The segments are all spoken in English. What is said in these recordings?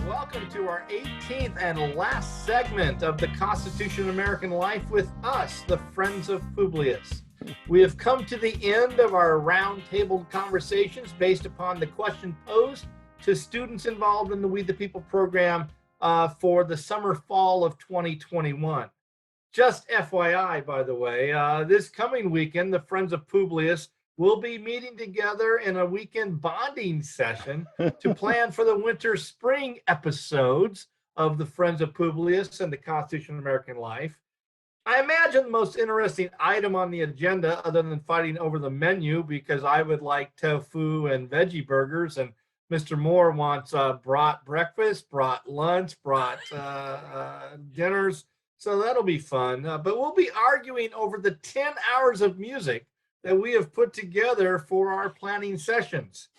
welcome to our 18th and last segment of the Constitution of American Life with us, the Friends of Publius. We have come to the end of our roundtable conversations based upon the question posed to students involved in the We the People program for the summer-fall of 2021. Just FYI, by the way, this coming weekend, the Friends of Publius will be meeting together in a weekend bonding session to plan for the winter-spring episodes of the Friends of Publius and the Constitution of American Life. I imagine the most interesting item on the agenda, other than fighting over the menu, because I would like tofu and veggie burgers, and Mr. Moore wants brought breakfast, brought lunch, brought dinners. So that'll be fun. But we'll be arguing over the 10 hours of music that we have put together for our planning sessions.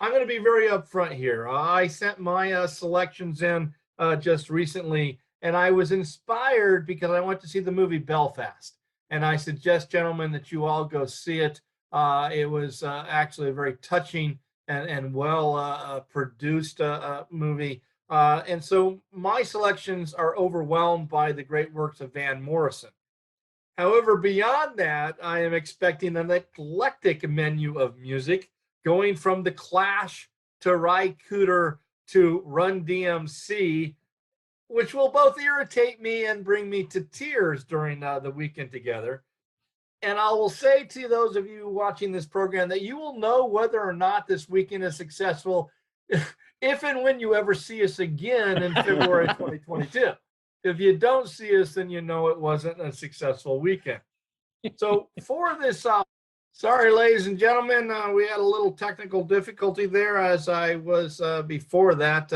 I'm going to be very upfront here. I sent my selections in just recently, and I was inspired because I went to see the movie Belfast. And I suggest, gentlemen, that you all go see it. It was actually a very touching and well produced movie. And so my selections are overwhelmed by the great works of Van Morrison. However, beyond that, I am expecting an eclectic menu of music, going from The Clash to Ry Cooder to Run DMC, which will both irritate me and bring me to tears during the weekend together. And I will say to those of you watching this program that you will know whether or not this weekend is successful if and when you ever see us again in February 2022. If you don't see us, then you know it wasn't a successful weekend. So for this, sorry, ladies and gentlemen, we had a little technical difficulty there as I was before that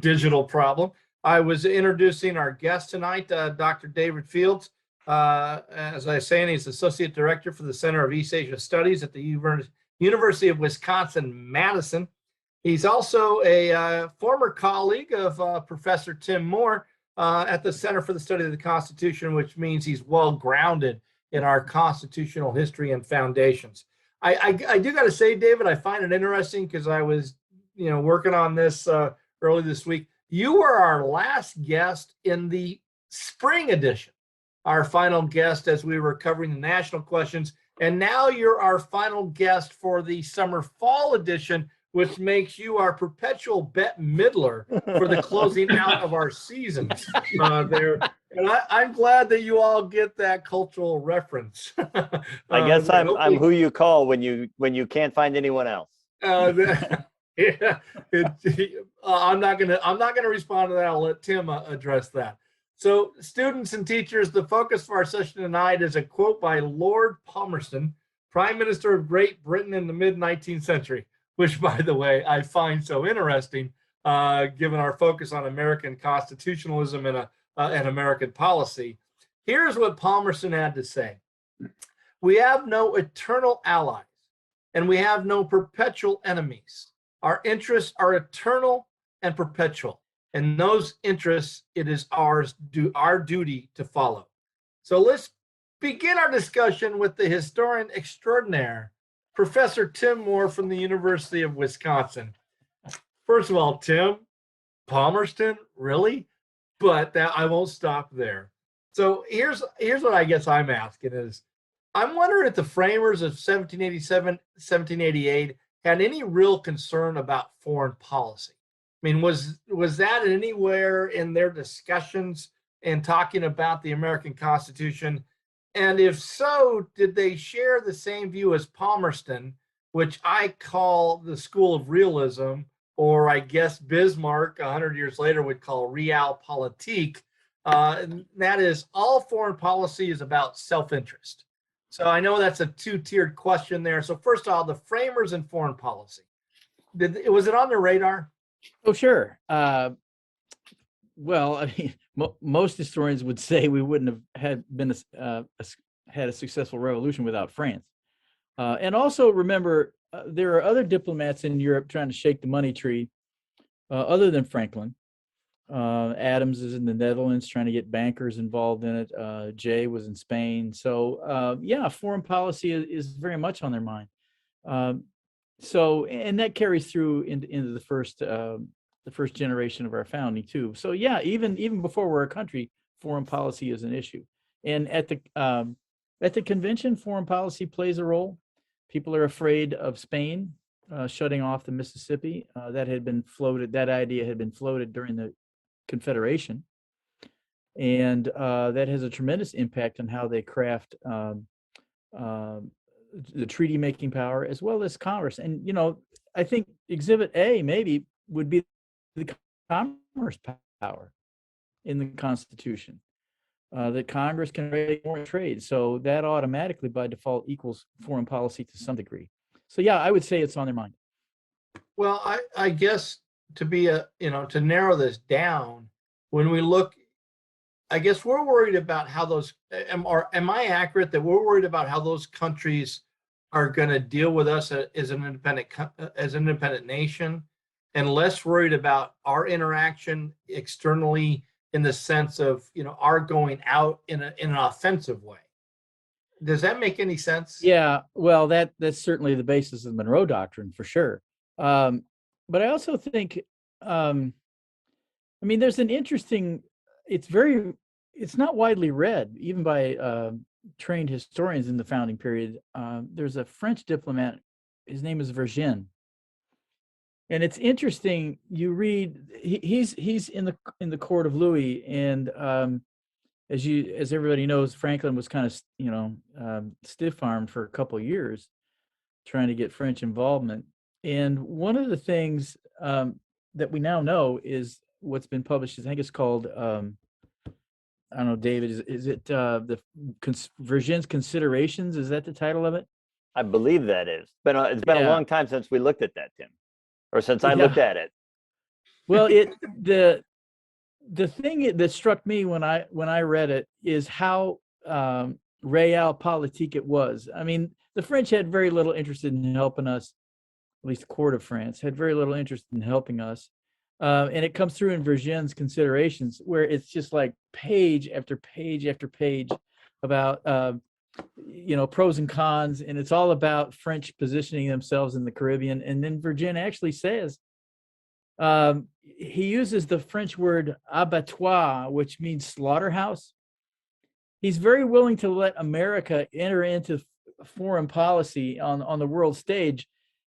digital problem. I was introducing our guest tonight, Dr. David Fields. As I was saying, he's Associate Director for the Center of East Asia Studies at the University of Wisconsin-Madison. He's also a former colleague of Professor Tim Moore at the Center for the Study of the Constitution, which means he's well-grounded in our constitutional history and foundations. I do got to say, David, I find it interesting because I was, working on this early this week. You were our last guest in the spring edition, our final guest as we were covering the national questions, and now you're our final guest for the summer-fall edition, which makes you our perpetual Bette Midler for the closing out of our seasons there. And I'm glad that you all get that cultural reference. I guess I'm who you call when you can't find anyone else. Yeah, I'm not gonna respond to that. I'll let Tim address that. So, students and teachers, the focus for our session tonight is a quote by Lord Palmerston, Prime Minister of Great Britain in the mid-19th century. Which, by the way, I find so interesting, given our focus on American constitutionalism and American policy. Here's what Palmerston had to say. We have no eternal allies, and we have no perpetual enemies. Our interests are eternal and perpetual, and those interests it is our duty to follow. So let's begin our discussion with the historian extraordinaire, Professor Tim Moore from the University of Wisconsin. First of all, Tim, Palmerston, really? But I won't stop there. So here's what I guess I'm asking is, I'm wondering if the framers of 1787, 1788 had any real concern about foreign policy. I mean, was that anywhere in their discussions and talking about the American Constitution? And if so, did they share the same view as Palmerston, which I call the school of realism, or I guess Bismarck 100 years later would call realpolitik? And that is, all foreign policy is about self-interest. So I know that's a two-tiered question there. So first of all, the framers and foreign policy, was it on their radar? Oh, sure. Well, I mean, most historians would say we wouldn't have had a successful revolution without France. And also remember, there are other diplomats in Europe trying to shake the money tree, other than Franklin. Adams is in the Netherlands trying to get bankers involved in it. Jay was in Spain. So yeah, foreign policy is very much on their mind. So, and that carries through into the first the first generation of our founding too. So yeah, even before we're a country, foreign policy is an issue. And at the convention, foreign policy plays a role. People are afraid of Spain shutting off the Mississippi. That had been floated. That idea had been floated during the Confederation, and that has a tremendous impact on how they craft the treaty making power as well as Congress. And I think Exhibit A maybe would be the commerce power in the Constitution. That Congress can regulate more trade. So that automatically by default equals foreign policy to some degree. So yeah, I would say it's on their mind. Well, I guess to be to narrow this down, when we look, I guess we're worried about how those, am I accurate that we're worried about how those countries are going to deal with us as an independent nation, and less worried about our interaction externally in the sense of our going out in an offensive way? Does that make any sense? Yeah, well, that's certainly the basis of the Monroe Doctrine for sure. But I also think, there's an interesting. It's not widely read even by trained historians in the founding period. There's a French diplomat. His name is Vergennes. And it's interesting. You read he's in the court of Louis, and as everybody knows, Franklin was kind of stiff-armed for a couple of years, trying to get French involvement. And one of the things that we now know is what's been published. I think it's called I don't know, David. Is it the Vergennes Considerations? Is that the title of it? I believe that is. It's been a long time since we looked at that, Tim. Or since I looked at it. Well, the thing that struck me when I read it is how realpolitik it was. The French had very little interest in helping us. At least the court of France had very little interest in helping us, and it comes through in Vergennes' Considerations, where it's just like page after page after page about pros and cons, and it's all about French positioning themselves in the Caribbean. And then Vergennes actually says, he uses the French word abattoir, which means slaughterhouse. He's very willing to let America enter into foreign policy on the world stage,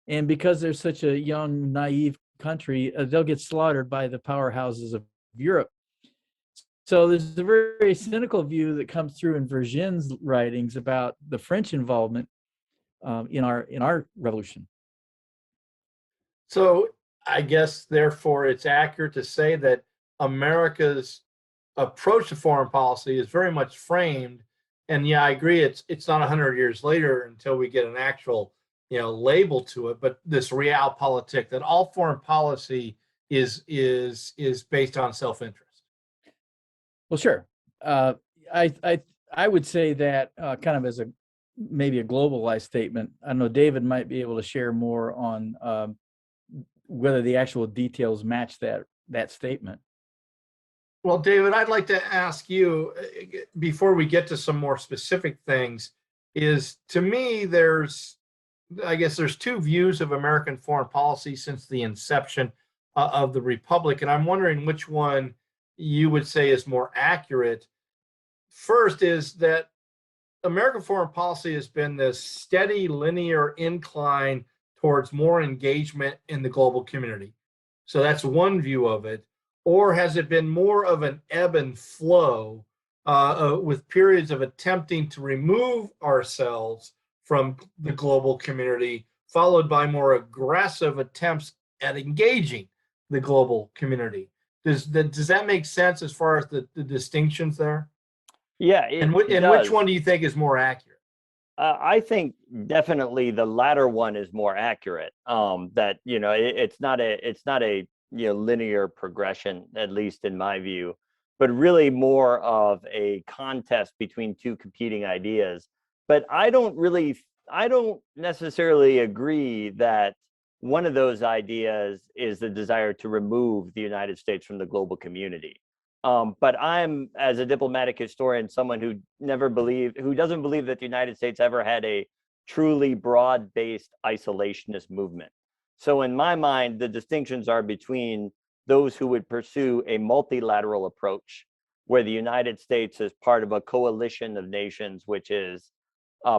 and because they're such a young, naive country, they'll get slaughtered by the powerhouses of Europe. So there's a very cynical view that comes through in Vergennes' writings about the French involvement in our revolution. So I guess, therefore, it's accurate to say that America's approach to foreign policy is very much framed. And yeah, I agree. It's not 100 years later until we get an actual label to it. But this realpolitik, that all foreign policy is based on self-interest. Well, sure. I would say that kind of as maybe a globalized statement. I don't know, David might be able to share more on whether the actual details match that statement. Well, David, I'd like to ask you, before we get to some more specific things, is, to me, there's two views of American foreign policy since the inception of the Republic, and I'm wondering which one you would say is more accurate. First is that American foreign policy has been this steady linear incline towards more engagement in the global community. So that's one view of it. Or has it been more of an ebb and flow with periods of attempting to remove ourselves from the global community, followed by more aggressive attempts at engaging the global community? Does that make sense as far as the distinctions there? Yeah, and which one do you think is more accurate? I think definitely the latter one is more accurate. That it's not a linear progression, at least in my view, but really more of a contest between two competing ideas. But I don't necessarily agree that one of those ideas is the desire to remove the United States from the global community. But I'm, as a diplomatic historian, someone who doesn't believe that the United States ever had a truly broad-based isolationist movement. So in my mind, the distinctions are between those who would pursue a multilateral approach, where the United States is part of a coalition of nations, which is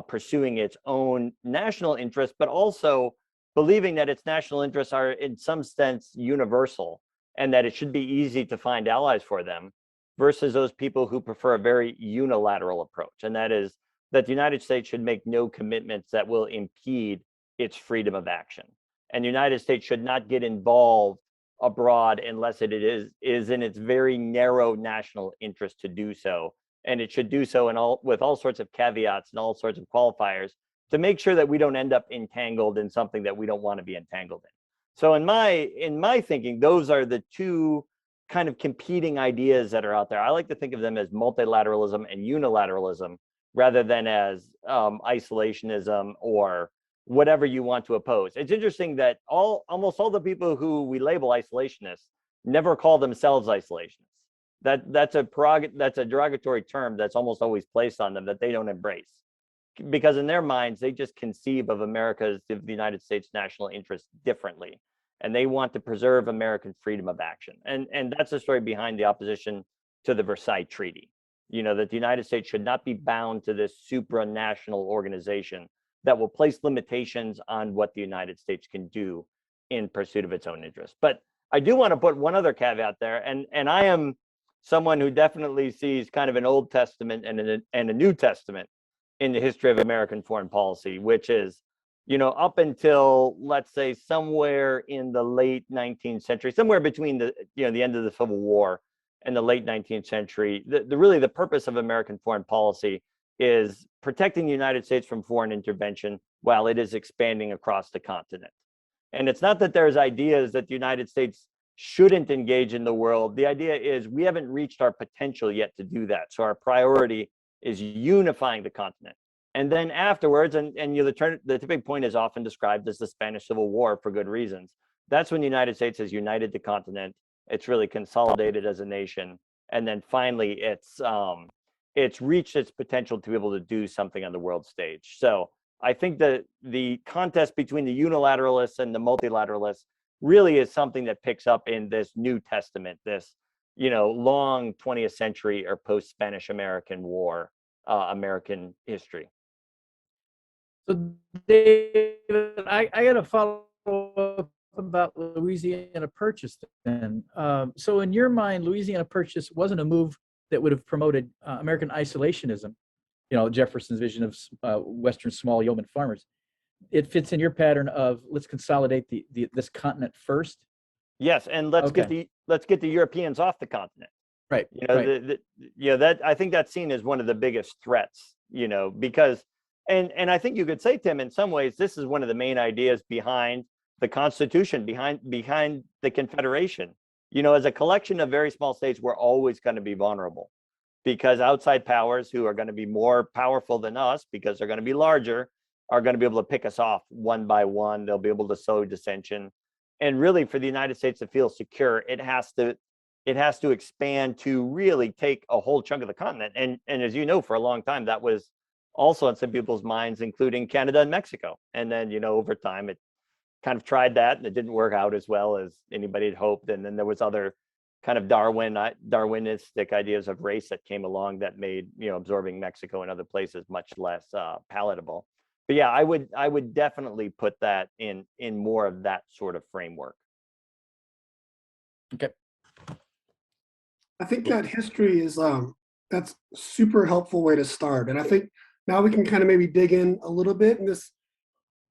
pursuing its own national interests, but also believing that its national interests are in some sense universal and that it should be easy to find allies for them, versus those people who prefer a very unilateral approach. And that is that the United States should make no commitments that will impede its freedom of action. And the United States should not get involved abroad unless it is in its very narrow national interest to do so. And it should do so with all sorts of caveats and all sorts of qualifiers to make sure that we don't end up entangled in something that we don't want to be entangled in. So in my thinking, those are the two kind of competing ideas that are out there. I like to think of them as multilateralism and unilateralism rather than as isolationism or whatever you want to oppose. It's interesting that almost all the people who we label isolationists never call themselves isolationists. That's a derogatory term that's almost always placed on them that they don't embrace, because in their minds they just conceive of the United States national interest differently, and they want to preserve American freedom of action. And that's the story behind the opposition to the Versailles Treaty. That the United States should not be bound to this supranational organization that will place limitations on what the United States can do in pursuit of its own interests. But I do want to put one other caveat there, and I am someone who definitely sees kind of an Old Testament and a New Testament in the history of American foreign policy, which is, up until, let's say, somewhere in the late 19th century, somewhere between the end of the Civil War and the late 19th century, the purpose of American foreign policy is protecting the United States from foreign intervention while it is expanding across the continent. And it's not that there's ideas that the United States shouldn't engage in the world. The idea is we haven't reached our potential yet to do that. So our priority is unifying the continent. And then afterwards, and the tipping point is often described as the Spanish Civil War for good reasons. That's when the United States has united the continent. It's really consolidated as a nation. And then finally, it's reached its potential to be able to do something on the world stage. So I think that the contest between the unilateralists and the multilateralists really is something that picks up in this New Testament, this long 20th century or post-Spanish American War American history. So David, I got to follow up about Louisiana Purchase then. So in your mind, Louisiana Purchase wasn't a move that would have promoted American isolationism, Jefferson's vision of Western small yeoman farmers. It fits in your pattern of let's consolidate this continent first. Yes, and let's get the Europeans off the continent. Right. That I think that's seen as one of the biggest threats. Because and I think you could say, Tim, in some ways, this is one of the main ideas behind the Constitution, behind the Confederation. As a collection of very small states, we're always going to be vulnerable because outside powers who are going to be more powerful than us, because they're going to be larger, are going to be able to pick us off one by one. They'll be able to sow dissension. And really, for the United States to feel secure, it has to expand to really take a whole chunk of the continent. And as you know, for a long time, that was also on some people's minds, including Canada and Mexico. And then, over time, it kind of tried that and it didn't work out as well as anybody had hoped. And then there was other kind of Darwinistic ideas of race that came along that made, absorbing Mexico and other places much less palatable. But yeah, I would definitely put that in more of that sort of framework. Okay. I think that history is that's super helpful way to start. And I think now we can kind of maybe dig in a little bit. And this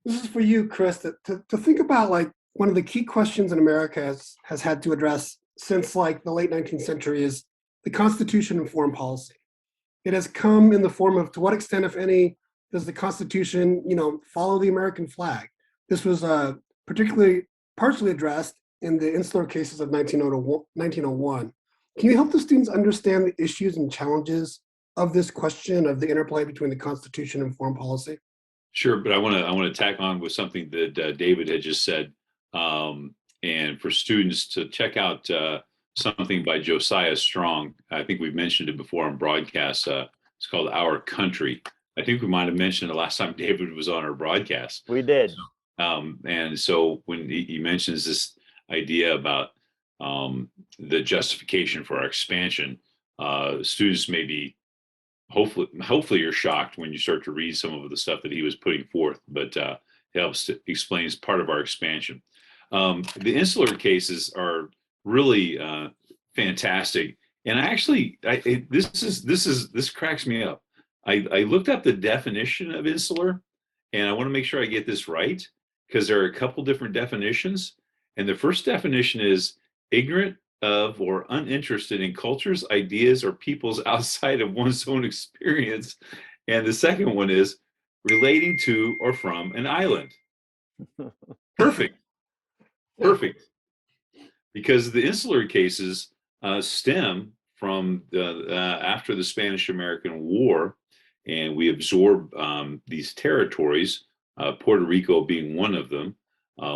is for you, Chris, to think about like one of the key questions in America has had to address since like the late 19th century is the Constitution and foreign policy. It has come in the form of, to what extent, if any, does the Constitution, follow the American flag? This was partially addressed in the insular cases of 1901. Can you help the students understand the issues and challenges of this question of the interplay between the Constitution and foreign policy? Sure, but I want to tack on with something that David had just said, and for students to check out something by Josiah Strong. I think we've mentioned it before on broadcasts. It's called Our Country. I think we might have mentioned the last time David was on our broadcast. We did. And so when he mentions this idea about the justification for our expansion. Students may be, hopefully you're shocked when you start to read some of the stuff that he was putting forth, but it helps to explains part of our expansion. The insular cases are really fantastic, and this cracks me up. I looked up the definition of insular, and I want to make sure I get this right, because there are a couple different definitions. And the first definition is ignorant of or uninterested in cultures, ideas, or peoples outside of one's own experience. And the second one is relating to or from an island. Perfect. Perfect. Because the insular cases stem from after the Spanish-American War, and we absorb these territories, Puerto Rico being one of them.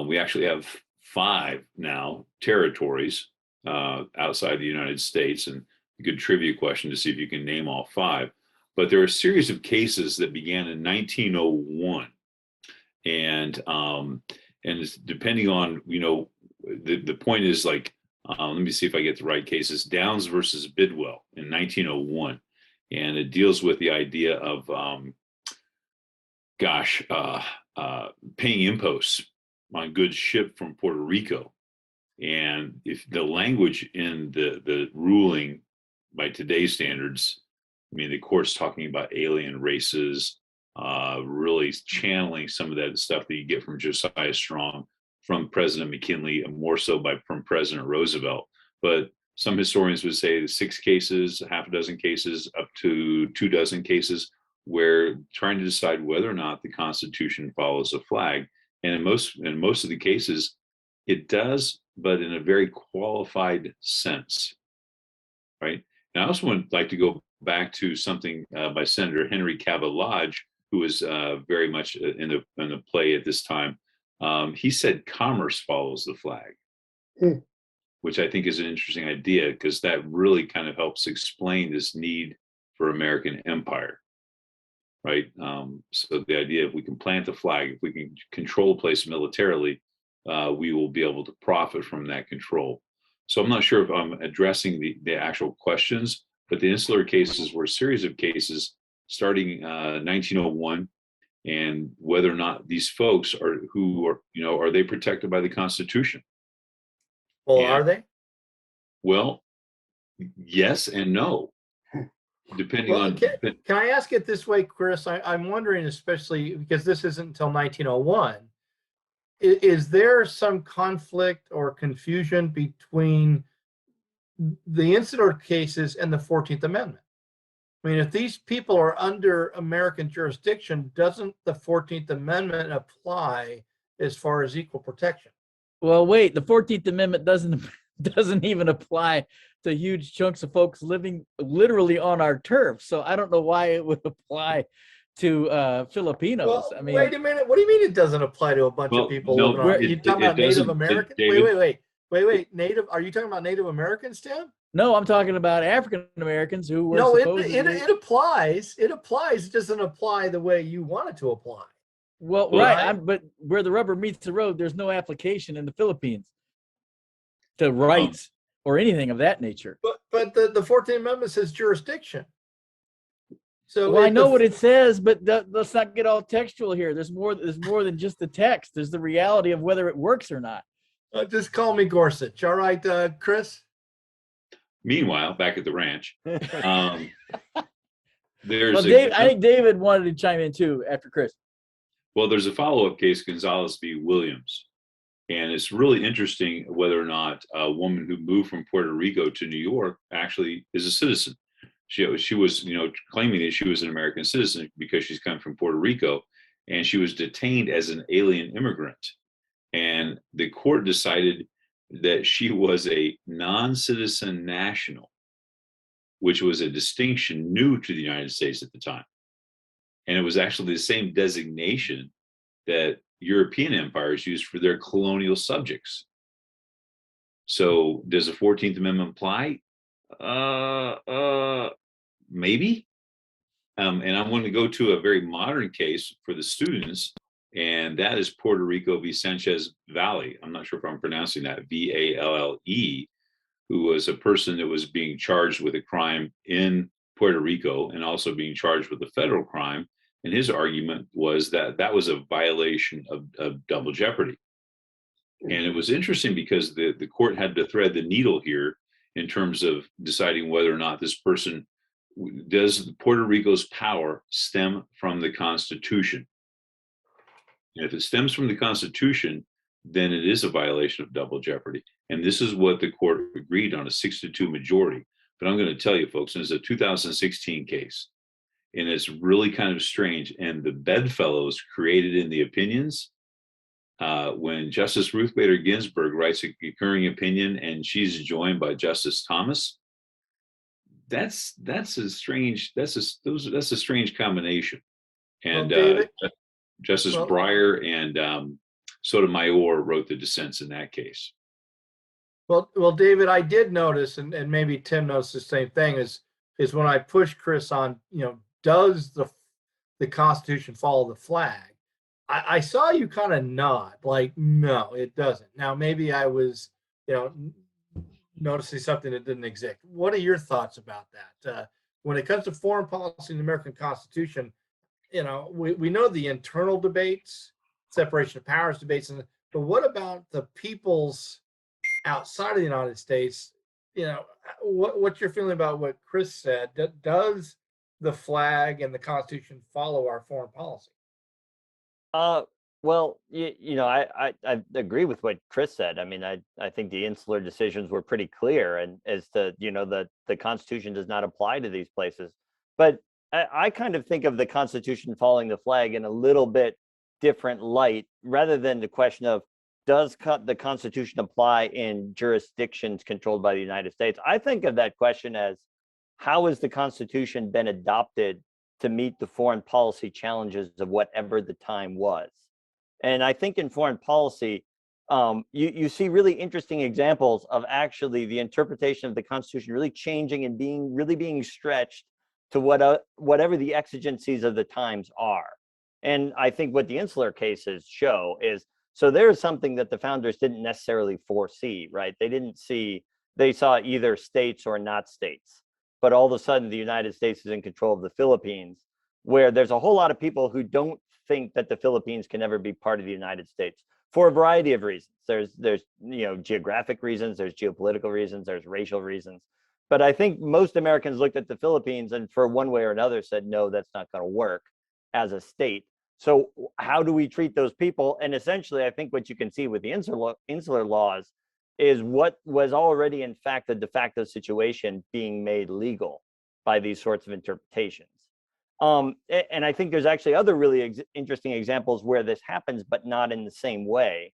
We actually have 5 now territories outside the United States, and a good trivia question to see if you can name all 5. But there are a series of cases that began in 1901, and it's depending on, the point is like, let me see if I get the right cases. Downs versus Bidwell in 1901, and it deals with the idea of paying imposts on goods shipped from Puerto Rico. And if the language in the ruling by today's standards, I mean, the court's talking about alien races, really channeling some of that stuff that you get from Josiah Strong, from President McKinley, and more so from President Roosevelt. But some historians would say 6 cases, half a dozen cases, up to 24 cases, where trying to decide whether or not the Constitution follows a flag. And in most of the cases, it does, but in a very qualified sense, right? And I also would like to go back to something by Senator Henry Cabot Lodge, who was very much in the play at this time. He said commerce follows the flag, which I think is an interesting idea, because that really kind of helps explain this need for American empire, right? So the idea, if we can plant the flag, if we can control a place militarily, we will be able to profit from that control. So I'm not sure if I'm addressing the actual questions, but the insular cases were a series of cases starting 1901, and whether or not these folks are they protected by the Constitution? Well, are they? Well, yes and no, depending on. Can I ask it this way, Chris? I'm wondering, especially because this isn't until 1901. Is there some conflict or confusion between the insular cases and the 14th Amendment? I mean, if these people are under American jurisdiction, doesn't the 14th Amendment apply as far as equal protection? Well, wait, the 14th Amendment doesn't even apply to huge chunks of folks living literally on our turf. So I don't know why it would apply to Filipinos. Well, I mean, wait a minute. What do you mean it doesn't apply to a bunch of people living on? You talking about Native Americans? Wait. Native? Are you talking about Native Americans, Tim? No, I'm talking about African Americans who were supposedly... it applies. It applies. It doesn't apply the way you want it to apply. Well, right. But where the rubber meets the road, there's no application in the Philippines to rights or anything of that nature. But the 14th Amendment says jurisdiction. So well, I know what it says, but let's not get all textual here. There's more than just the text. There's the reality of whether it works or not. Just call me Gorsuch. All right, Chris? Meanwhile, back at the ranch, I think David wanted to chime in too after Chris. Well, there's a follow-up case, Gonzalez v. Williams. And it's really interesting whether or not a woman who moved from Puerto Rico to New York actually is a citizen. She was, claiming that she was an American citizen because she's come from Puerto Rico, and she was detained as an alien immigrant. And the court decided that she was a non-citizen national, which was a distinction new to the United States at the time. And it was actually the same designation that European empires used for their colonial subjects. So does the 14th Amendment apply? Maybe. And I'm going to go to a very modern case for the students, and that is Puerto Rico v. Sanchez Valley. I'm not sure if I'm pronouncing that, Valle. who was a person that was being charged with a crime in Puerto Rico and also being charged with a federal crime. And his argument was that that was a violation of double jeopardy. And it was interesting because the court had to thread the needle here in terms of deciding whether or not this person, does Puerto Rico's power stem from the Constitution? And if it stems from the Constitution, then it is a violation of double jeopardy. And this is what the court agreed on, a 6-2 majority. But I'm going to tell you, folks, it's a 2016 case. And it's really kind of strange. And the bedfellows created in the opinions, when Justice Ruth Bader Ginsburg writes a concurring opinion and she's joined by Justice Thomas, that's a strange combination. And Justice Breyer and Sotomayor wrote the dissents in that case. Well, David, I did notice, and maybe Tim noticed the same thing, is when I pushed Chris on, does the Constitution follow the flag? I saw you kind of nod, like, no, it doesn't. Now, maybe I was, noticing something that didn't exist. What are your thoughts about that? When it comes to foreign policy in the American Constitution, we know the internal debates, separation of powers debates, but what about the people's outside of the United States? What's your feeling about what Chris said? Does the flag and the Constitution follow our foreign policy? Well, I agree with what Chris said. I mean, I think the insular decisions were pretty clear, and as to, the Constitution does not apply to these places. But I kind of think of the Constitution following the flag in a little bit different light, rather than the question of, does the Constitution apply in jurisdictions controlled by the United States? I think of that question as, how has the Constitution been adopted to meet the foreign policy challenges of whatever the time was? And I think in foreign policy, you see really interesting examples of actually the interpretation of the Constitution really changing and being stretched to whatever the exigencies of the times are. And I think what the insular cases show is, so there's something that the founders didn't necessarily foresee, right? They saw either states or not states. But all of a sudden, the United States is in control of the Philippines, where there's a whole lot of people who don't think that the Philippines can ever be part of the United States for a variety of reasons. There's geographic reasons, there's geopolitical reasons, there's racial reasons. But I think most Americans looked at the Philippines and for one way or another said, no, that's not going to work as a state. So how do we treat those people? And essentially, I think what you can see with the insular laws is what was already, in fact, a de facto situation being made legal by these sorts of interpretations. And I think there's actually other really interesting examples where this happens, but not in the same way.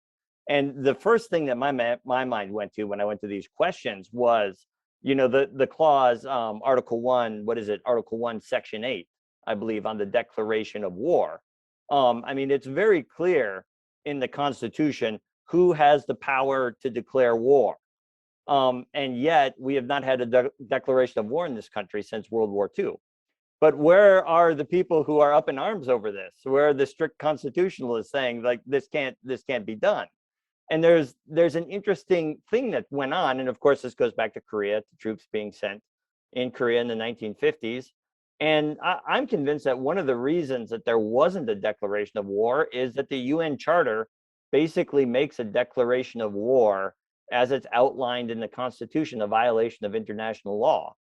And the first thing that my mind went to when I went to these questions was, the clause, Article 1, Article 1, Section 8, I believe, on the declaration of war. I mean, it's very clear in the Constitution who has the power to declare war. And yet we have not had a declaration of war in this country since World War II. But where are the people who are up in arms over this? Where are the strict constitutionalists saying, like, this can't be done? And there's an interesting thing that went on. And of course, this goes back to Korea, to troops being sent in Korea in the 1950s. And I'm convinced that one of the reasons that there wasn't a declaration of war is that the UN Charter basically makes a declaration of war, as it's outlined in the Constitution, a violation of international law.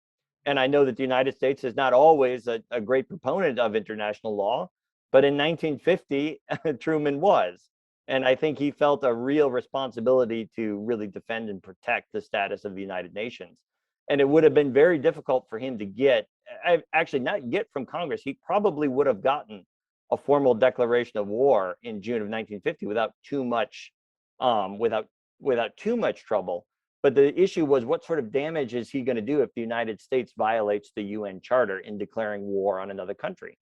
And I know that the United States is not always a great proponent of international law, but in 1950, Truman was. And I think he felt a real responsibility to really defend and protect the status of the United Nations. And it would have been very difficult for him to not get from Congress. He probably would have gotten a formal declaration of war in June of 1950 without too much trouble. But the issue was, what sort of damage is he going to do if the United States violates the UN Charter in declaring war on another country?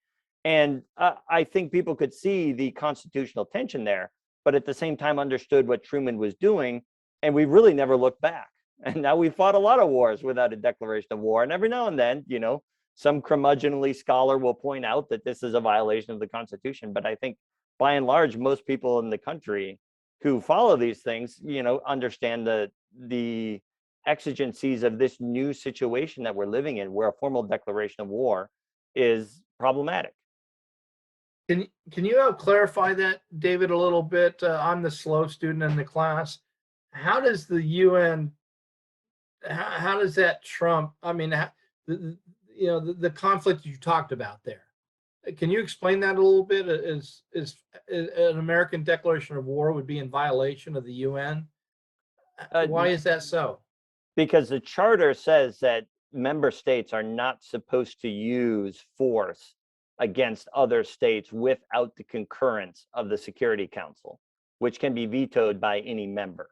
And I think people could see the constitutional tension there, but at the same time understood what Truman was doing. And we really never looked back. And now we fought a lot of wars without a declaration of war. And every now and then, some curmudgeonly scholar will point out that this is a violation of the Constitution. But I think by and large, most people in the country who follow these things, understand the exigencies of this new situation that we're living in, where a formal declaration of war is problematic. Can you help clarify that, David, a little bit? I'm the slow student in the class. How does the UN, how does that trump, I mean, the conflict you talked about there? Can you explain that a little bit? Is an American declaration of war would be in violation of the UN? Why is that so? Because the charter says that member states are not supposed to use force against other states without the concurrence of the Security Council, which can be vetoed by any member.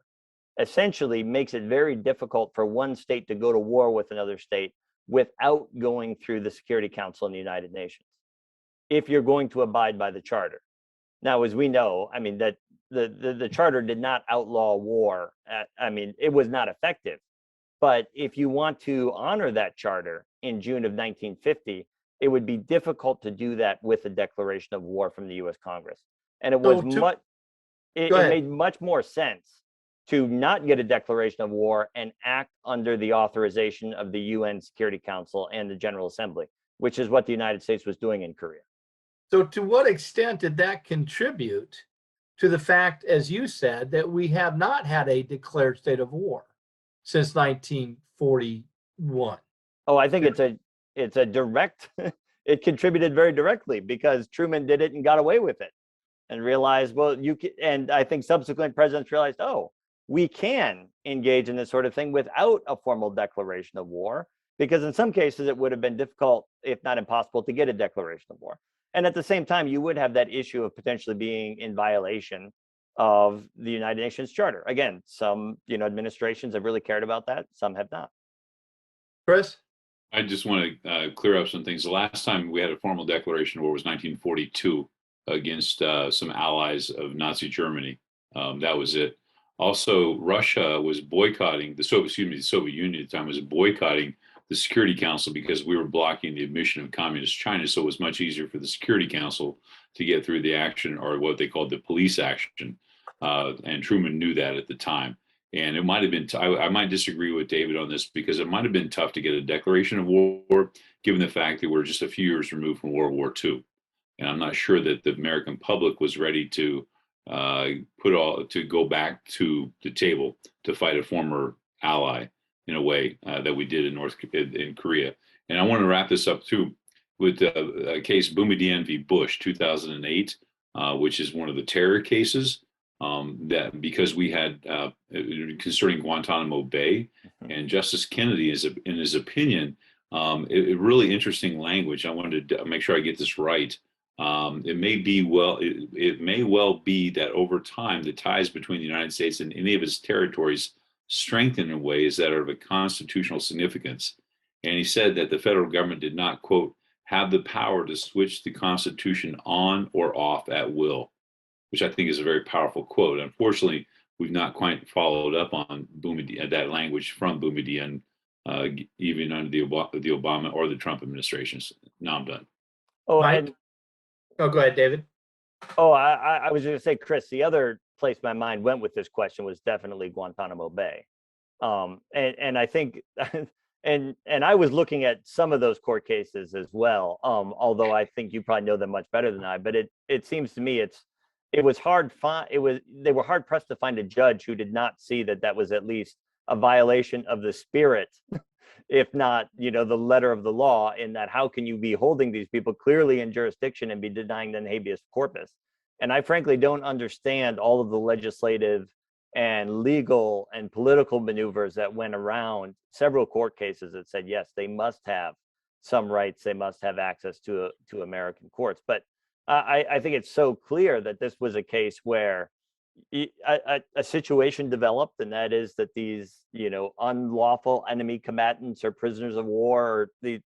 Essentially makes it very difficult for one state to go to war with another state without going through the Security Council in the United Nations, if you're going to abide by the charter. Now, as we know, I mean, that the charter did not outlaw war. I mean, it was not effective. But if you want to honor that charter in June of 1950, it would be difficult to do that with a declaration of war from the U.S. Congress. And it was it made much more sense to not get a declaration of war and act under the authorization of the UN Security Council and the General Assembly, which is what the United States was doing in Korea. So to what extent did that contribute to the fact, as you said, that we have not had a declared state of war since 1941? Oh, I think it's a direct, it contributed very directly, because Truman did it and got away with it and realized, well, you can, and I think subsequent presidents realized, oh, we can engage in this sort of thing without a formal declaration of war, because in some cases it would have been difficult, if not impossible, to get a declaration of war. And at the same time, you would have that issue of potentially being in violation of the United Nations Charter. Again, some administrations have really cared about that, some have not. Chris? I just want to clear up some things. The last time we had a formal declaration of war was 1942 against some allies of Nazi Germany. That was it. Also, Russia was boycotting, the Soviet Union at the time was boycotting the Security Council because we were blocking the admission of Communist China. So it was much easier for the Security Council to get through the action, or what they called the police action. And Truman knew that at the time. And it might have been, I might disagree with David on this, because it might have been tough to get a declaration of war, given the fact that we're just a few years removed from World War II. And I'm not sure that the American public was ready to go back to the table to fight a former ally in a way that we did in Korea. And I want to wrap this up too with a case, Boumediene v. Bush, 2008, which is one of the terror cases that, because we had concerning Guantanamo Bay, and Justice Kennedy is, in his opinion, really interesting language. I wanted to make sure I get this right. It may well be that over time the ties between the United States and any of its territories strengthen in ways that are of a constitutional significance. And he said that the federal government did not, quote, have the power to switch the Constitution on or off at will, which I think is a very powerful quote. Unfortunately, we've not quite followed up on that language from Boumediene, even under the Obama or the Trump administrations. Now I'm done. Oh, go ahead, David. Oh, I was going to say, Chris, the other place my mind went with this question was definitely Guantanamo Bay. And I think, and I was looking at some of those court cases as well, although I think you probably know them much better than I, but it seems to me they were hard pressed to find a judge who did not see that was at least a violation of the spirit, if not, the letter of the law, in that how can you be holding these people clearly in jurisdiction and be denying them habeas corpus? And I frankly don't understand all of the legislative and legal and political maneuvers that went around several court cases that said, yes, they must have some rights, they must have access to American courts. But I think it's so clear that this was a case where a situation developed, and that is that these, unlawful enemy combatants or prisoners of war, or the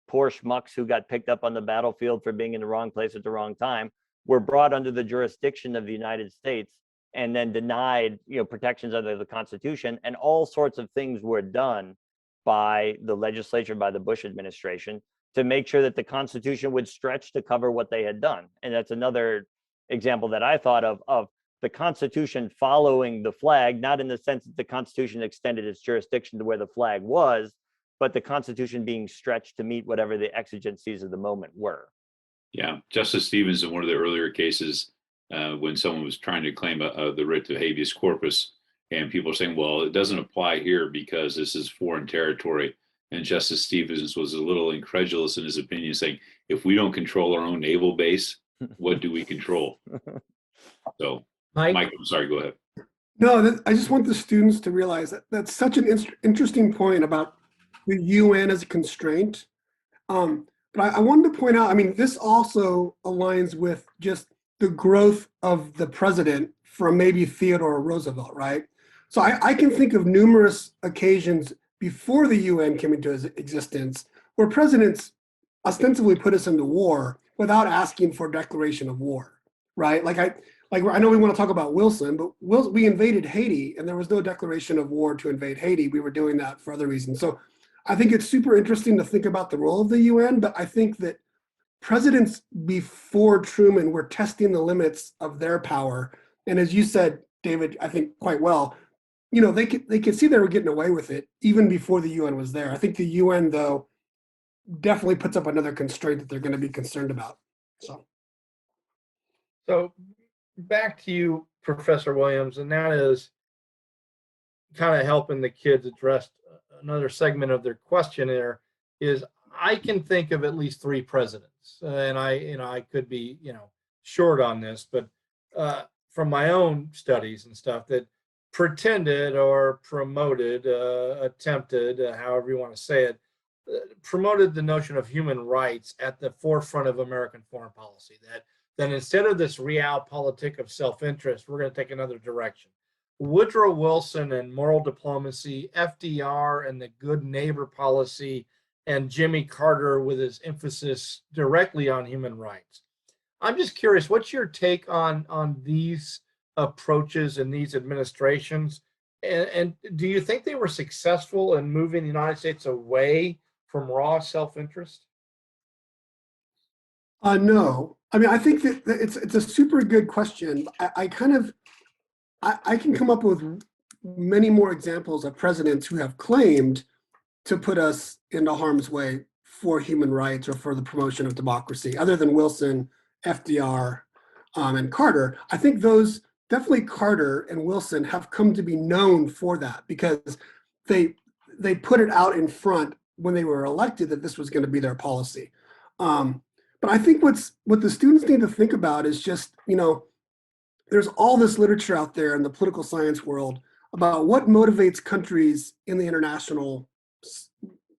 poor schmucks who got picked up on the battlefield for being in the wrong place at the wrong time, were brought under the jurisdiction of the United States and then denied, protections under the Constitution. And all sorts of things were done by the legislature, by the Bush administration, to make sure that the Constitution would stretch to cover what they had done. And that's another example that I thought of the Constitution following the flag, not in the sense that the Constitution extended its jurisdiction to where the flag was, but the Constitution being stretched to meet whatever the exigencies of the moment were. Yeah, Justice Stevens, in one of the earlier cases, when someone was trying to claim the writ of habeas corpus, and people are saying, well, it doesn't apply here because this is foreign territory. And Justice Stevens was a little incredulous in his opinion, saying, if we don't control our own naval base, what do we control? So, Mike, I'm sorry, go ahead. No, I just want the students to realize that that's such an interesting point about the UN as a constraint. But I wanted to point out, I mean, this also aligns with just the growth of the president from maybe Theodore Roosevelt, right? So I can think of numerous occasions before the UN came into existence where presidents ostensibly put us into war without asking for a declaration of war, right? I know we want to talk about Wilson, but we invaded Haiti and there was no declaration of war to invade Haiti. We were doing that for other reasons. So I think it's super interesting to think about the role of the UN, but I think that presidents before Truman were testing the limits of their power. And as you said, David, I think quite well, you know, they could see they were getting away with it even before the UN was there. I think the UN, though, definitely puts up another constraint that they're going to be concerned about. So back to you, Professor Williams, and that is kind of helping the kids address another segment of their question there is I can think of at least 3 presidents, and I could be, short on this, but from my own studies and stuff that pretended or promoted, attempted, however you want to say it, promoted the notion of human rights at the forefront of American foreign policy. That then instead of this realpolitik of self-interest, we're going to take another direction. Woodrow Wilson and moral diplomacy, FDR and the good neighbor policy, and Jimmy Carter with his emphasis directly on human rights. I'm just curious, what's your take on these approaches and these administrations? And do you think they were successful in moving the United States away from raw self-interest? No. I mean, I think that it's a super good question. I can come up with many more examples of presidents who have claimed to put us into harm's way for human rights or for the promotion of democracy, other than Wilson, FDR, and Carter. I think those, definitely Carter and Wilson, have come to be known for that because they put it out in front when they were elected that this was going to be their policy. But I think what the students need to think about is just, there's all this literature out there in the political science world about what motivates countries in the international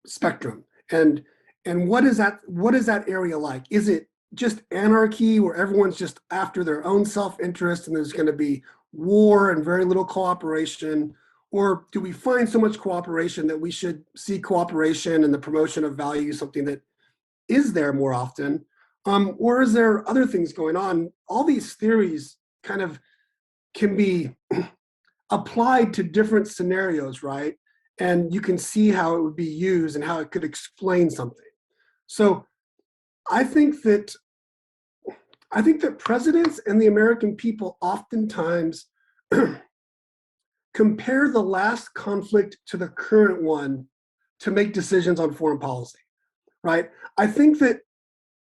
spectrum, and what is that area like? Is it just anarchy where everyone's just after their own self-interest and there's going to be war and very little cooperation? Or do we find so much cooperation that we should see cooperation and the promotion of value something that is there more often? Or is there other things going on? All these theories kind of can be applied to different scenarios, right? And you can see how it would be used and how it could explain something. So I think that presidents and the American people oftentimes compare the last conflict to the current one to make decisions on foreign policy, right? I think that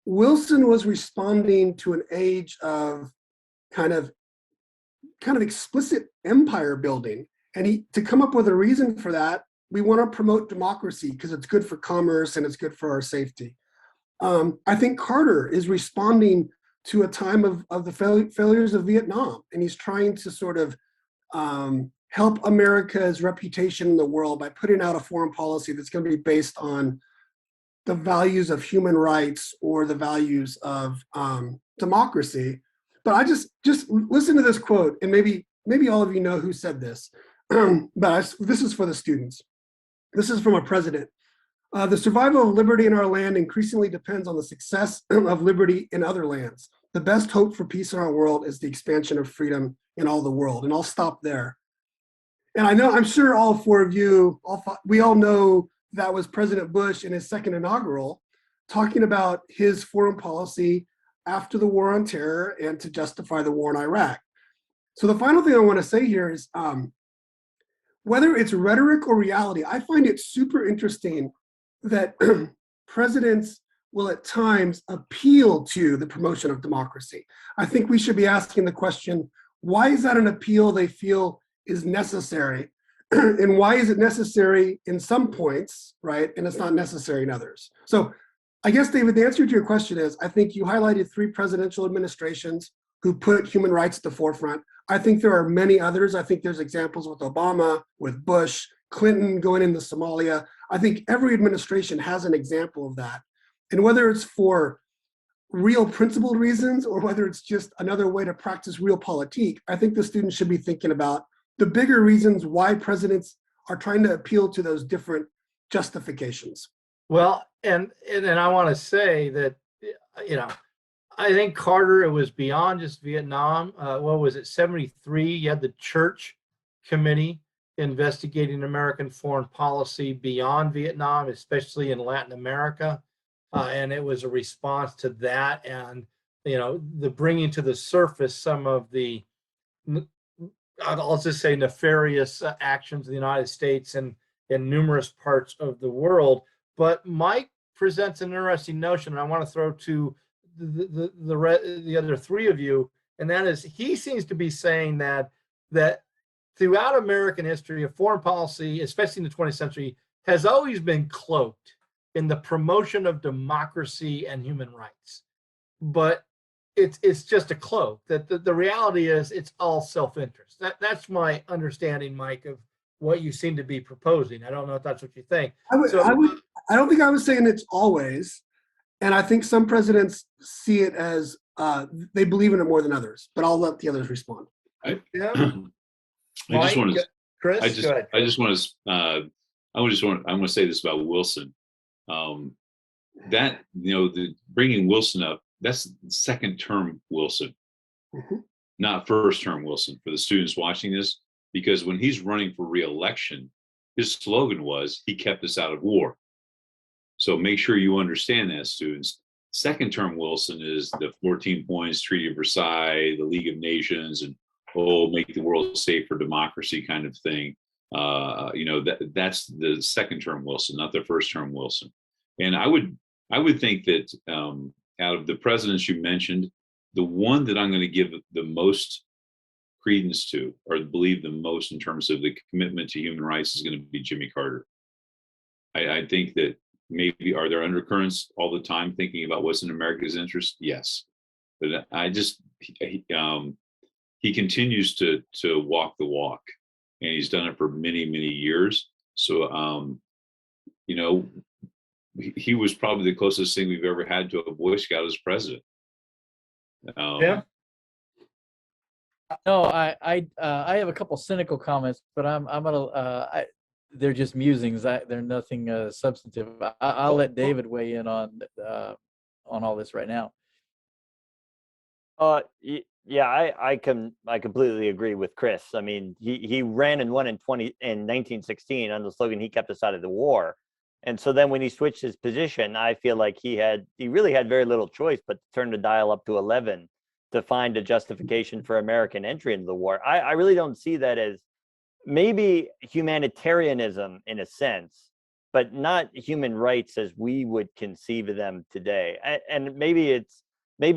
Wilson was responding to an age of kind of explicit empire building. And to come up with a reason for that, we want to promote democracy because it's good for commerce and it's good for our safety. I think Carter is responding to a time of the failures of Vietnam, and he's trying to sort of help America's reputation in the world by putting out a foreign policy that's going to be based on the values of human rights or the values of democracy. But I just listen to this quote, and maybe all of you know who said this, but this is for the students. This is from a president. The survival of liberty in our land increasingly depends on the success of liberty in other lands. The best hope for peace in our world is the expansion of freedom in all the world. And I'll stop there. And I'm sure all 4 of you, we all know that was President Bush in his second inaugural, talking about his foreign policy after the war on terror and to justify the war in Iraq. So the final thing I want to say here is whether it's rhetoric or reality, I find it super interesting that presidents will at times appeal to the promotion of democracy. I think we should be asking the question, why is that an appeal they feel is necessary? And why is it necessary in some points, right? And it's not necessary in others. So I guess, David, the answer to your question is, I think you highlighted 3 presidential administrations who put human rights at the forefront. I think there are many others. I think there's examples with Obama, with Bush, Clinton going into Somalia. I think every administration has an example of that. And whether it's for real principled reasons or whether it's just another way to practice realpolitik, I think the students should be thinking about the bigger reasons why presidents are trying to appeal to those different justifications. Well, and I want to say that, I think Carter, it was beyond just Vietnam. What was it, 73? You had the Church Committee investigating American foreign policy beyond Vietnam, especially in Latin America. And it was a response to that and, the bringing to the surface some of the, I'll just say, nefarious actions of the United States and in numerous parts of the world. But Mike presents an interesting notion, and I want to throw to the other 3 of you, and that is, he seems to be saying that throughout American history, of foreign policy, especially in the 20th century, has always been cloaked in the promotion of democracy and human rights. But it's just a cloak. That the reality is it's all self-interest. That's my understanding, Mike, of what you seem to be proposing. I don't know if that's what you think. I don't think I was saying it's always, and I think some presidents see it as they believe in it more than others. But I'll let the others respond. I just want to, Chris, go ahead. I just want to, I want to say this about Wilson. That the bringing Wilson up, that's second term Wilson, not first term Wilson for the students watching this, because when he's running for re-election, his slogan was, he kept us out of war. So make sure you understand that, students. Second term Wilson is the 14 points, Treaty of Versailles, the League of Nations, and make the world safe for democracy kind of thing. That's the second term Wilson, not the first term Wilson. And I would think that out of the presidents you mentioned, the one that I'm going to give the most credence to, or believe the most in terms of the commitment to human rights, is going to be Jimmy Carter. I think that maybe, are there undercurrents all the time thinking about what's in America's interest? Yes, but he continues to walk the walk, and he's done it for many, many years. So he was probably the closest thing we've ever had to a Boy Scout as president. Yeah. No, I have a couple cynical comments, but I'm gonna they're just musings. They're nothing substantive. I'll let David weigh in on all this right now. Yeah, I completely agree with Chris. I mean, he ran and won in 1916 on the slogan, he kept us out of the war. And so then when he switched his position, I feel like he really had very little choice but to turn the dial up to 11 to find a justification for American entry into the war. I really don't see that as, maybe humanitarianism in a sense, but not human rights as we would conceive of them today. And maybe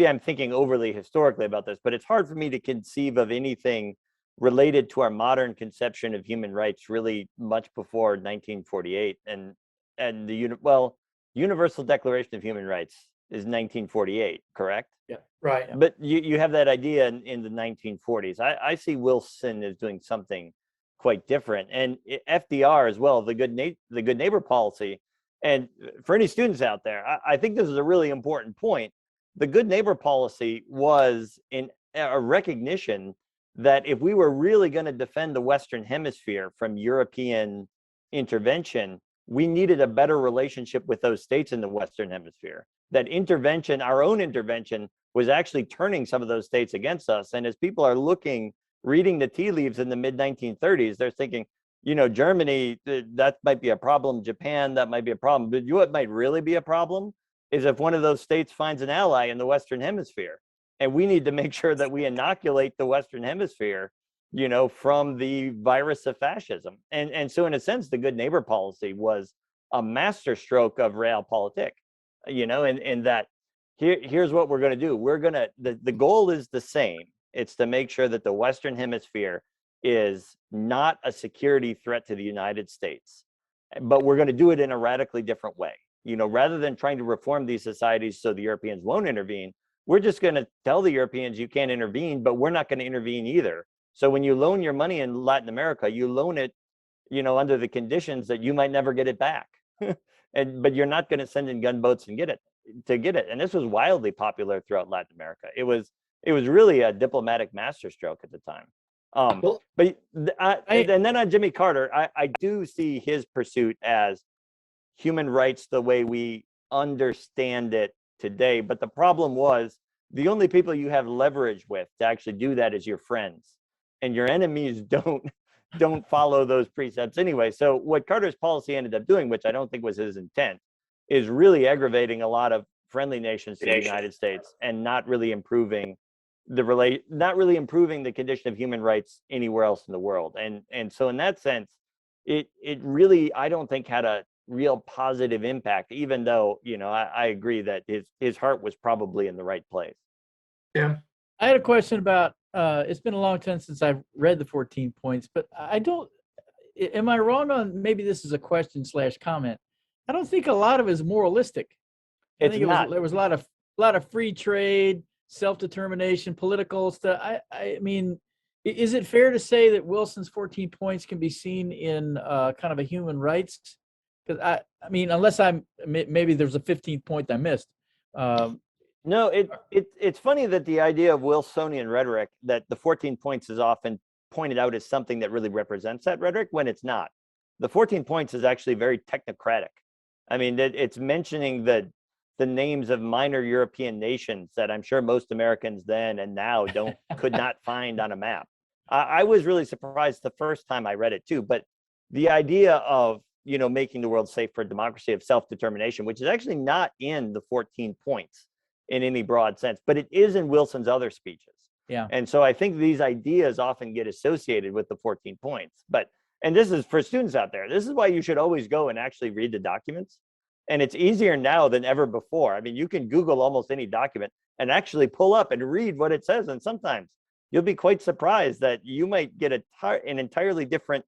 I'm thinking overly historically about this, but it's hard for me to conceive of anything related to our modern conception of human rights really much before 1948. And the Universal Declaration of Human Rights is 1948, correct? Yeah, right. But you have that idea in the 1940s. I see Wilson as doing something quite different, and FDR as well, the good neighbor policy. And for any students out there, I think this is a really important point. The good neighbor policy was in a recognition that if we were really going to defend the Western Hemisphere from European intervention, we needed a better relationship with those states in the Western Hemisphere. That intervention, our own intervention, was actually turning some of those states against us. And as people are reading the tea leaves in the mid-1930s, they're thinking, Germany, that might be a problem. Japan, that might be a problem. But what might really be a problem is if one of those states finds an ally in the Western Hemisphere. and we need to make sure that we inoculate the Western Hemisphere, from the virus of fascism. And so in a sense, the good neighbor policy was a masterstroke of realpolitik, in that here's what we're going to do. The goal is the same. It's to make sure that the Western Hemisphere is not a security threat to the United States, but we're going to do it in a radically different way. Rather than trying to reform these societies so the Europeans won't intervene, we're just going to tell the Europeans you can't intervene, but we're not going to intervene either. So when you loan your money in Latin America, you loan it, under the conditions that you might never get it back. But you're not going to send in gunboats and get it. And this was wildly popular throughout Latin America. It was really a diplomatic masterstroke at the time. And then on Jimmy Carter, I do see his pursuit as human rights the way we understand it today. But the problem was the only people you have leverage with to actually do that is your friends, and your enemies don't follow those precepts anyway. So what Carter's policy ended up doing, which I don't think was his intent, is really aggravating a lot of friendly nations to the United States and not really improving the condition of human rights anywhere else in the world. And so in that sense, it really, I don't think, had a real positive impact, even though, I agree that his heart was probably in the right place. Yeah. I had a question about, it's been a long time since I've read the 14 points, but am I wrong on, maybe this is a question / comment. I don't think a lot of it is moralistic. There was a lot of free trade, self-determination, political stuff. I mean, is it fair to say that Wilson's 14 points can be seen in kind of a human rights? Because I mean, unless maybe there's a 15th point I missed. No, it's funny that the idea of Wilsonian rhetoric, that the 14 points is often pointed out as something that really represents that rhetoric, when it's not. The 14 points is actually very technocratic. I mean, it's mentioning the names of minor European nations that I'm sure most Americans then and now could not find on a map. I was really surprised the first time I read it too, but the idea of, making the world safe for democracy, of self-determination, which is actually not in the 14 points in any broad sense, but it is in Wilson's other speeches. Yeah. And so I think these ideas often get associated with the 14 points. And this is for students out there, this is why you should always go and actually read the documents. And it's easier now than ever before. I mean, you can Google almost any document and actually pull up and read what it says. And sometimes you'll be quite surprised that you might get an entirely different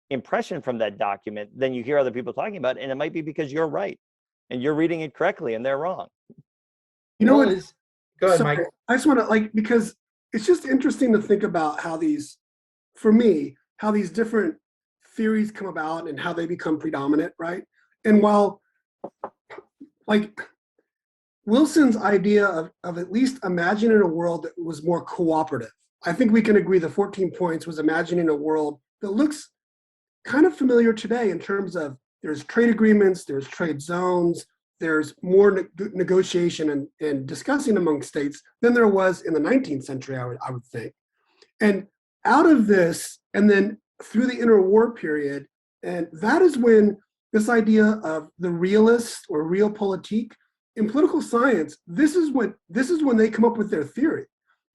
impression from that document than you hear other people talking about. And it might be because you're right and you're reading it correctly and they're wrong. You know what? Go ahead, Mike. I just want to, because it's just interesting to think about how these different theories come about and how they become predominant, right? And while Wilson's idea of at least imagining a world that was more cooperative, I think we can agree the 14 points was imagining a world that looks kind of familiar today in terms of there's trade agreements, there's trade zones, there's more negotiation and discussing among states than there was in the 19th century, I would think. And out of this, and then through the interwar period, and that is when this idea of the realist or realpolitik in political science, this is when they come up with their theory.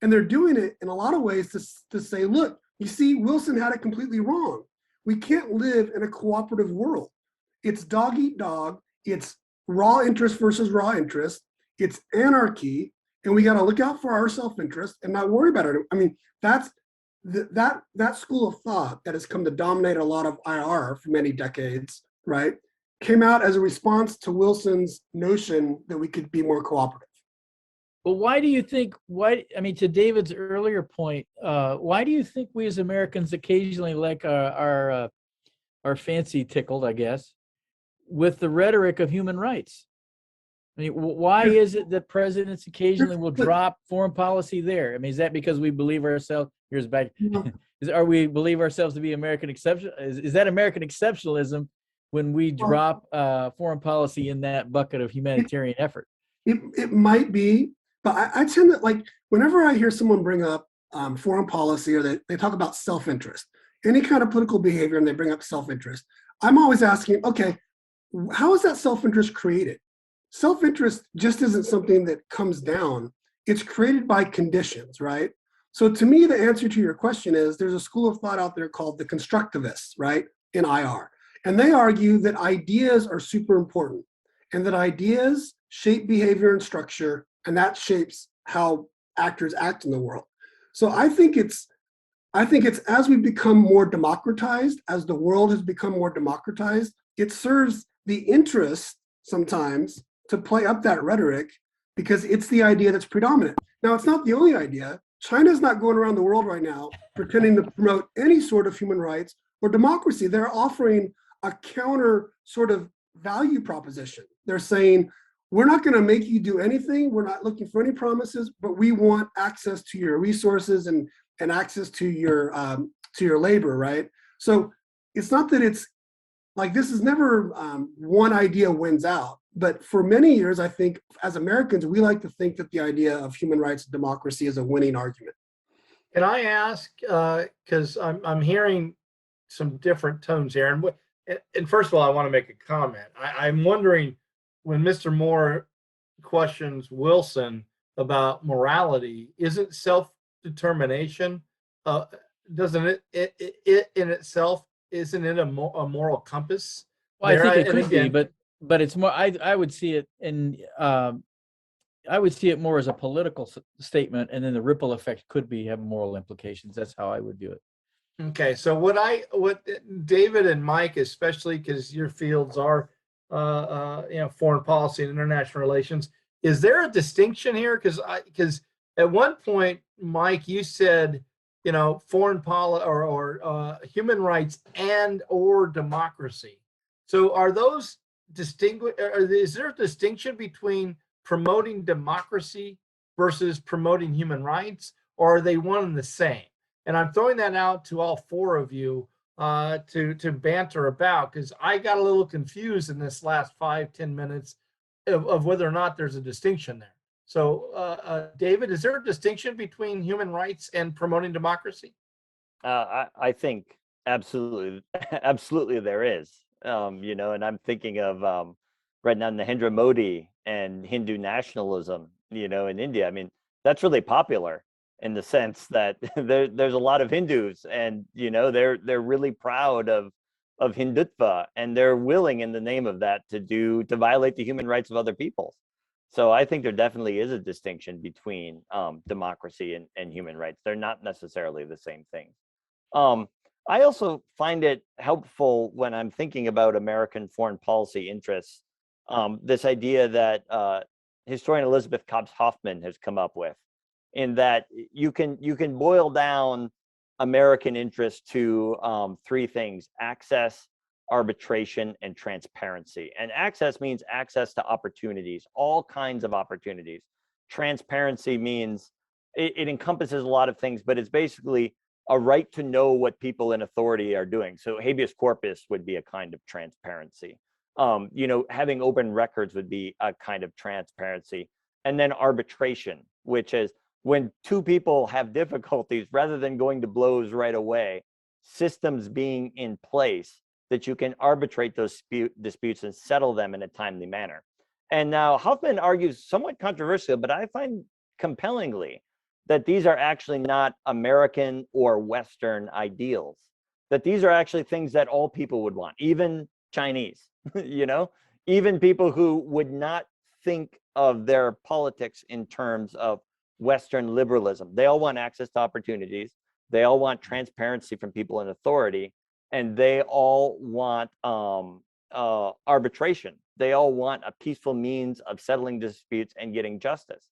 And they're doing it in a lot of ways to say, look, you see, Wilson had it completely wrong. We can't live in a cooperative world. It's dog eat dog. It's raw interest versus raw interest. It's anarchy. And we got to look out for our self-interest and not worry about it. I mean, that's that school of thought that has come to dominate a lot of IR for many decades, right, came out as a response to Wilson's notion that we could be more cooperative. Well, why do you think, to David's earlier point, why do you think we as Americans occasionally like our fancy tickled, I guess, with the rhetoric of human rights? I mean, why is it that presidents occasionally will drop foreign policy there? I mean, is that because we believe ourselves, we believe ourselves to be American exception? Is that American exceptionalism when we drop foreign policy in that bucket of humanitarian effort? It might be, but I tend to, whenever I hear someone bring up foreign policy, or they talk about self-interest, any kind of political behavior, and they bring up self-interest, I'm always asking, okay, how is that self-interest created? Self-interest just isn't something that comes down. it's created by conditions, right? So to me, the answer to your question is there's a school of thought out there called the constructivists, right, in IR. And they argue that ideas are super important and that ideas shape behavior and structure, and that shapes how actors act in the world. So I think it's as we become more democratized, as the world has become more democratized, it serves the interest sometimes to play up that rhetoric because it's the idea that's predominant. Now, it's not the only idea. China's not going around the world right now pretending to promote any sort of human rights or democracy. They're offering a counter sort of value proposition. They're saying, we're not going to make you do anything. We're not looking for any promises, but we want access to your resources and access to your labor, right? So it's not that it's like this is never one idea wins out. But for many years, I think as Americans, we like to think that the idea of human rights and democracy is a winning argument. Can I ask, because I'm hearing some different tones here, and first of all, I want to make a comment. I'm wondering when Mr. Moore questions Wilson about morality, isn't self-determination, doesn't it in itself, isn't it a moral compass? Well, I think it could be, but it's more. I would see it in. I would see it more as a political statement, and then the ripple effect could have moral implications. That's how I would view it. Okay, so what David and Mike, especially because your fields are, foreign policy and international relations, is there a distinction here? Because at one point, Mike, you said, foreign policy or human rights and or democracy. So are those distinguished? Is there a distinction between promoting democracy versus promoting human rights, or are they one and the same? And I'm throwing that out to all four of you to banter about, because I got a little confused in this last 5-10 minutes of whether or not there's a distinction there. So, David, is there a distinction between human rights and promoting democracy? I think absolutely there is. And I'm thinking of right now Narendra Modi and Hindu nationalism, in India. I mean, that's really popular in the sense that there's a lot of Hindus, and they're really proud of Hindutva, and they're willing in the name of that to violate the human rights of other peoples. So I think there definitely is a distinction between democracy and human rights. They're not necessarily the same thing. I also find it helpful when I'm thinking about American foreign policy interests, this idea that historian Elizabeth Cobbs Hoffman has come up with, in that you can boil down American interest to three things: access, arbitration, and transparency. And access means access to opportunities, all kinds of opportunities. Transparency means it encompasses a lot of things, but it's basically a right to know what people in authority are doing. So habeas corpus would be a kind of transparency. Having open records would be a kind of transparency. And then arbitration, which is when two people have difficulties, rather than going to blows right away, systems being in place that you can arbitrate those disputes and settle them in a timely manner. And now Hoffman argues, somewhat controversial, but I find compellingly, that these are actually not American or Western ideals, that these are actually things that all people would want, even Chinese, even people who would not think of their politics in terms of Western liberalism. They all want access to opportunities. They all want transparency from people in authority, and they all want arbitration. They all want a peaceful means of settling disputes and getting justice.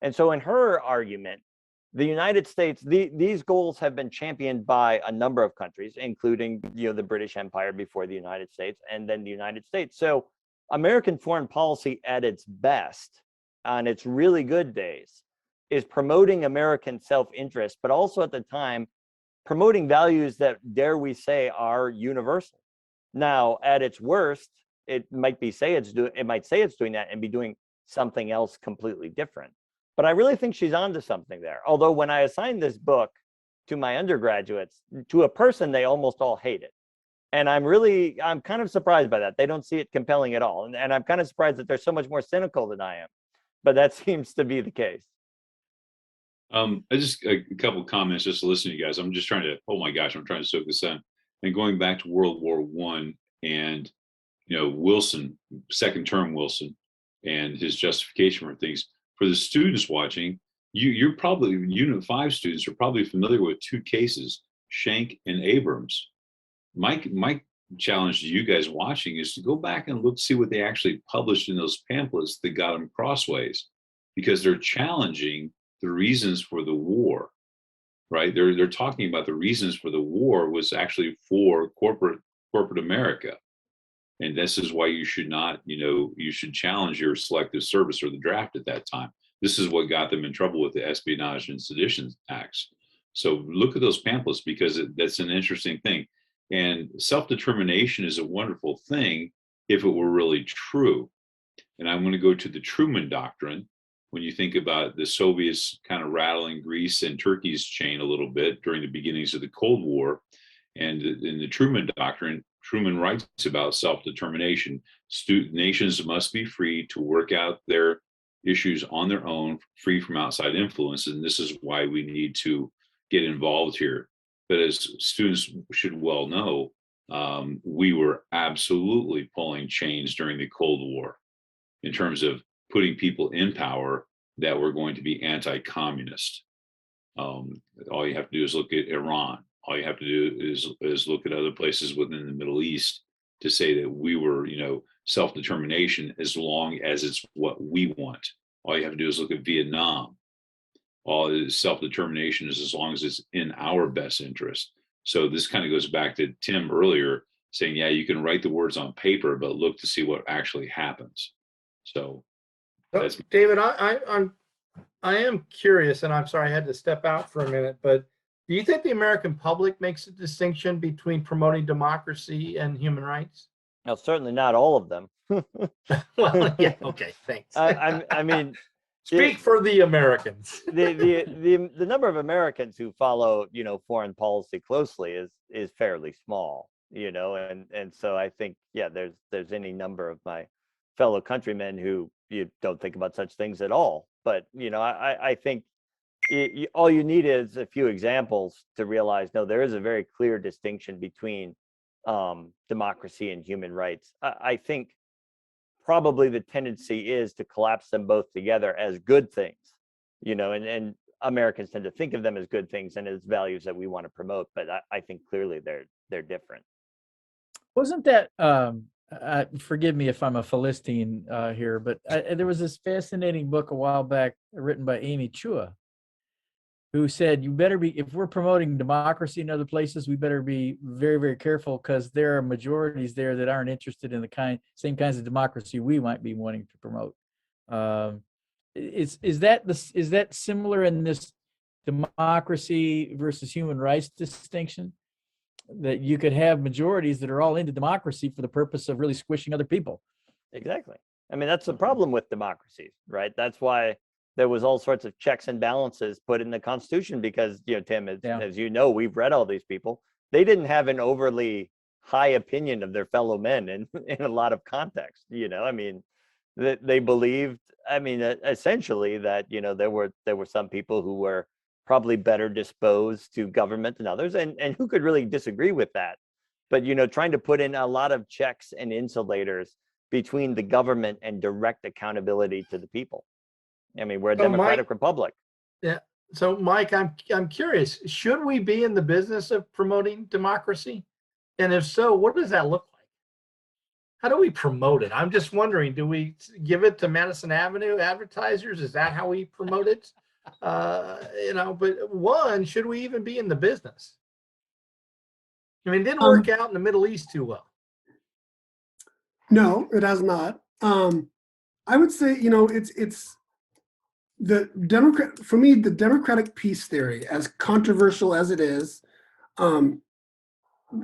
And so in her argument, the United States, these goals have been championed by a number of countries, including the British Empire before the United States, and then the United States. So American foreign policy at its best, on its really good days, is promoting American self-interest, but also at the time promoting values that, dare we say, are universal. Now, at its worst, it might say it's doing that and be doing something else completely different. But I really think she's onto something there. Although when I assigned this book to my undergraduates, to a person, they almost all hate it. And I'm kind of surprised by that. They don't see it compelling at all. And I'm kind of surprised that they're so much more cynical than I am. But that seems to be the case. I just a couple of comments just to listen to you guys. I'm just trying to, oh my gosh, I'm trying to soak this in. And going back to World War I and, Wilson, second term Wilson, and his justification for things. For the students watching, you're probably, Unit 5 students are probably familiar with two cases, Schenck and Abrams. My challenge to you guys watching is to go back and look, see what they actually published in those pamphlets that got them crossways, because they're challenging the reasons for the war, right? They're talking about the reasons for the war was actually for corporate America. And this is why you should not, you should challenge your selective service or the draft at that time. This is what got them in trouble with the Espionage and Sedition Acts. So look at those pamphlets, because that's an interesting thing. And self-determination is a wonderful thing if it were really true. And I'm going to go to the Truman Doctrine. When you think about the Soviets kind of rattling Greece and Turkey's chain a little bit during the beginnings of the Cold War, and in the Truman Doctrine, Truman writes about self-determination. Nations must be free to work out their issues on their own, free from outside influence. And this is why we need to get involved here. But as students should well know, we were absolutely pulling chains during the Cold War in terms of putting people in power that were going to be anti-communist. All you have to do is look at Iran. All you have to do is look at other places within the Middle East to say that we were, self-determination as long as it's what we want. All you have to do is look at Vietnam. All self-determination is as long as it's in our best interest. So this kind of goes back to Tim earlier saying, yeah, you can write the words on paper, but look to see what actually happens. So that's David, I am curious, and I'm sorry I had to step out for a minute, but do you think the American public makes a distinction between promoting democracy and human rights? No, certainly not all of them. Well, yeah, okay, thanks. I mean, speak for the Americans. the number of Americans who follow, foreign policy closely is fairly small, and so I think, yeah, there's any number of my fellow countrymen who you don't think about such things at all. But I think all you need is a few examples to realize, no, there is a very clear distinction between democracy and human rights. I think probably the tendency is to collapse them both together as good things, and Americans tend to think of them as good things and as values that we want to promote. But I think clearly they're different. Wasn't that forgive me if I'm a Philistine here, but there was this fascinating book a while back written by Amy Chua, who said, you better be, if we're promoting democracy in other places, we better be very, very careful, because there are majorities there that aren't interested in the same kinds of democracy we might be wanting to promote. Is that similar in this democracy versus human rights distinction? That you could have majorities that are all into democracy for the purpose of really squishing other people. Exactly. I mean, that's the problem with democracies, right? That's why there was all sorts of checks and balances put in the Constitution, because, Tim, as you know, we've read all these people. They didn't have an overly high opinion of their fellow men in a lot of context. I mean, they believed, essentially that, there were some people who were probably better disposed to government than others, and who could really disagree with that. But, trying to put in a lot of checks and insulators between the government and direct accountability to the people. I mean, we're a democratic republic. Yeah. So, Mike, I'm curious, should we be in the business of promoting democracy? And if so, what does that look like? How do we promote it? I'm just wondering, do we give it to Madison Avenue advertisers? Is that how we promote it? But one, should we even be in the business? I mean, it didn't work out in the Middle East too well. No, it has not. I would say, it's the for me, the democratic peace theory, as controversial as it is, a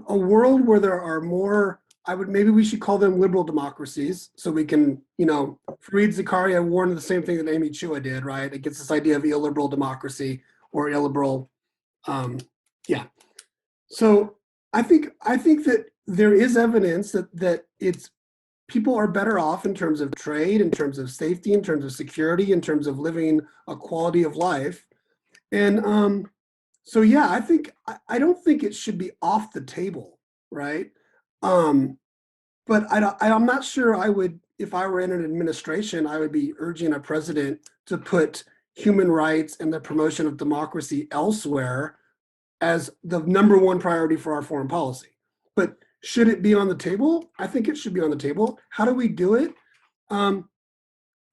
world where there are more, maybe we should call them liberal democracies, so we can, Fareed Zakaria warned the same thing that Amy Chua did, right? It gets this idea of illiberal democracy or illiberal, So I think that there is evidence that people are better off in terms of trade, in terms of safety, in terms of security, in terms of living a quality of life, And so yeah, I don't think it should be off the table, right? But I'm not sure I would, if I were in an administration, I would be urging a president to put human rights and the promotion of democracy elsewhere as the number one priority for our foreign policy. But should it be on the table? I think it should be on the table. How do we do it?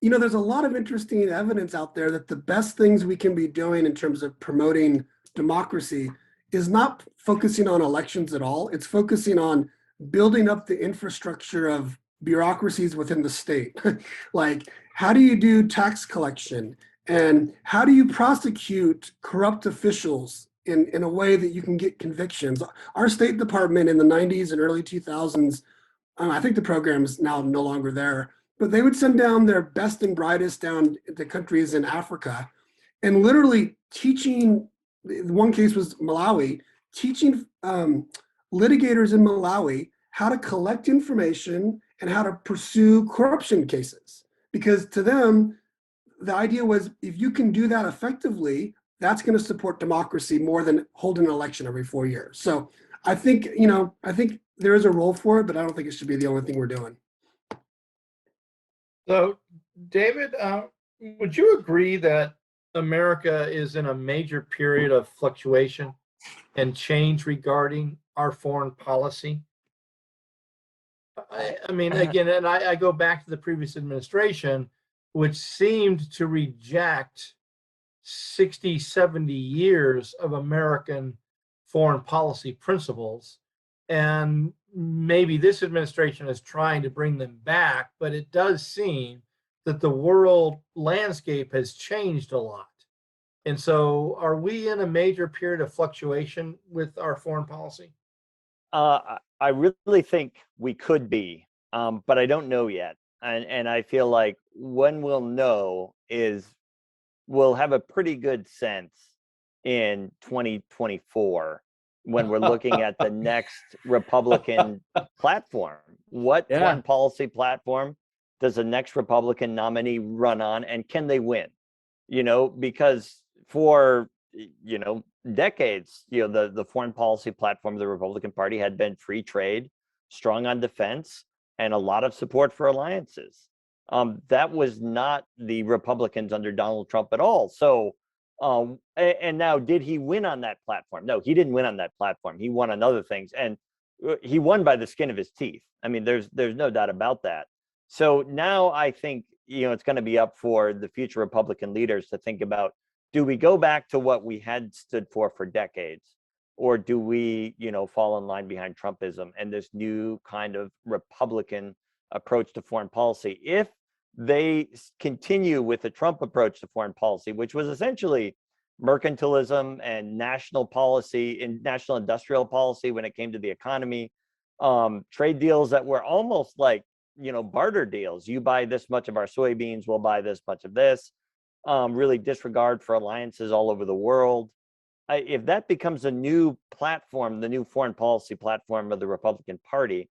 There's a lot of interesting evidence out there that the best things we can be doing in terms of promoting democracy is not focusing on elections at all. It's focusing on building up the infrastructure of bureaucracies within the state. Like, how do you do tax collection? And how do you prosecute corrupt officials in a way that you can get convictions? Our State Department in the 90s and early 2000s, I think the program is now no longer there, but they would send down their best and brightest down to countries in Africa and literally teaching, one case was Malawi, teaching litigators in Malawi how to collect information and how to pursue corruption cases. Because to them, the idea was if you can do that effectively, that's going to support democracy more than holding an election every 4 years. So I think there is a role for it, but I don't think it should be the only thing we're doing. So, David, would you agree that America is in a major period of fluctuation and change regarding our foreign policy? I mean, again, and I go back to the previous administration, which seemed to reject 60, 70 years of American foreign policy principles. And maybe this administration is trying to bring them back, but it does seem that the world landscape has changed a lot. And so are we in a major period of fluctuation with our foreign policy? I really think we could be, but I don't know yet. And I feel like when we'll know is we'll have a pretty good sense in 2024 when we're looking at the next Republican platform. What foreign policy platform does the next Republican nominee run on, and can they win? Because for decades, the foreign policy platform of the Republican Party had been free trade, strong on defense, and a lot of support for alliances. That was not the Republicans under Donald Trump at all. So, and now, did he win on that platform? No, he didn't win on that platform. He won on other things, and he won by the skin of his teeth. I mean, there's no doubt about that. So now I think it's going to be up for the future Republican leaders to think about: do we go back to what we had stood for decades, or do we, fall in line behind Trumpism and this new kind of Republican approach to foreign policy? If they continue with the Trump approach to foreign policy, which was essentially mercantilism and national policy and national industrial policy when it came to the economy, trade deals that were almost like, barter deals. You buy this much of our soybeans, we'll buy this much of this. Really disregard for alliances all over the world. If that becomes a new platform, the new foreign policy platform of the Republican Party,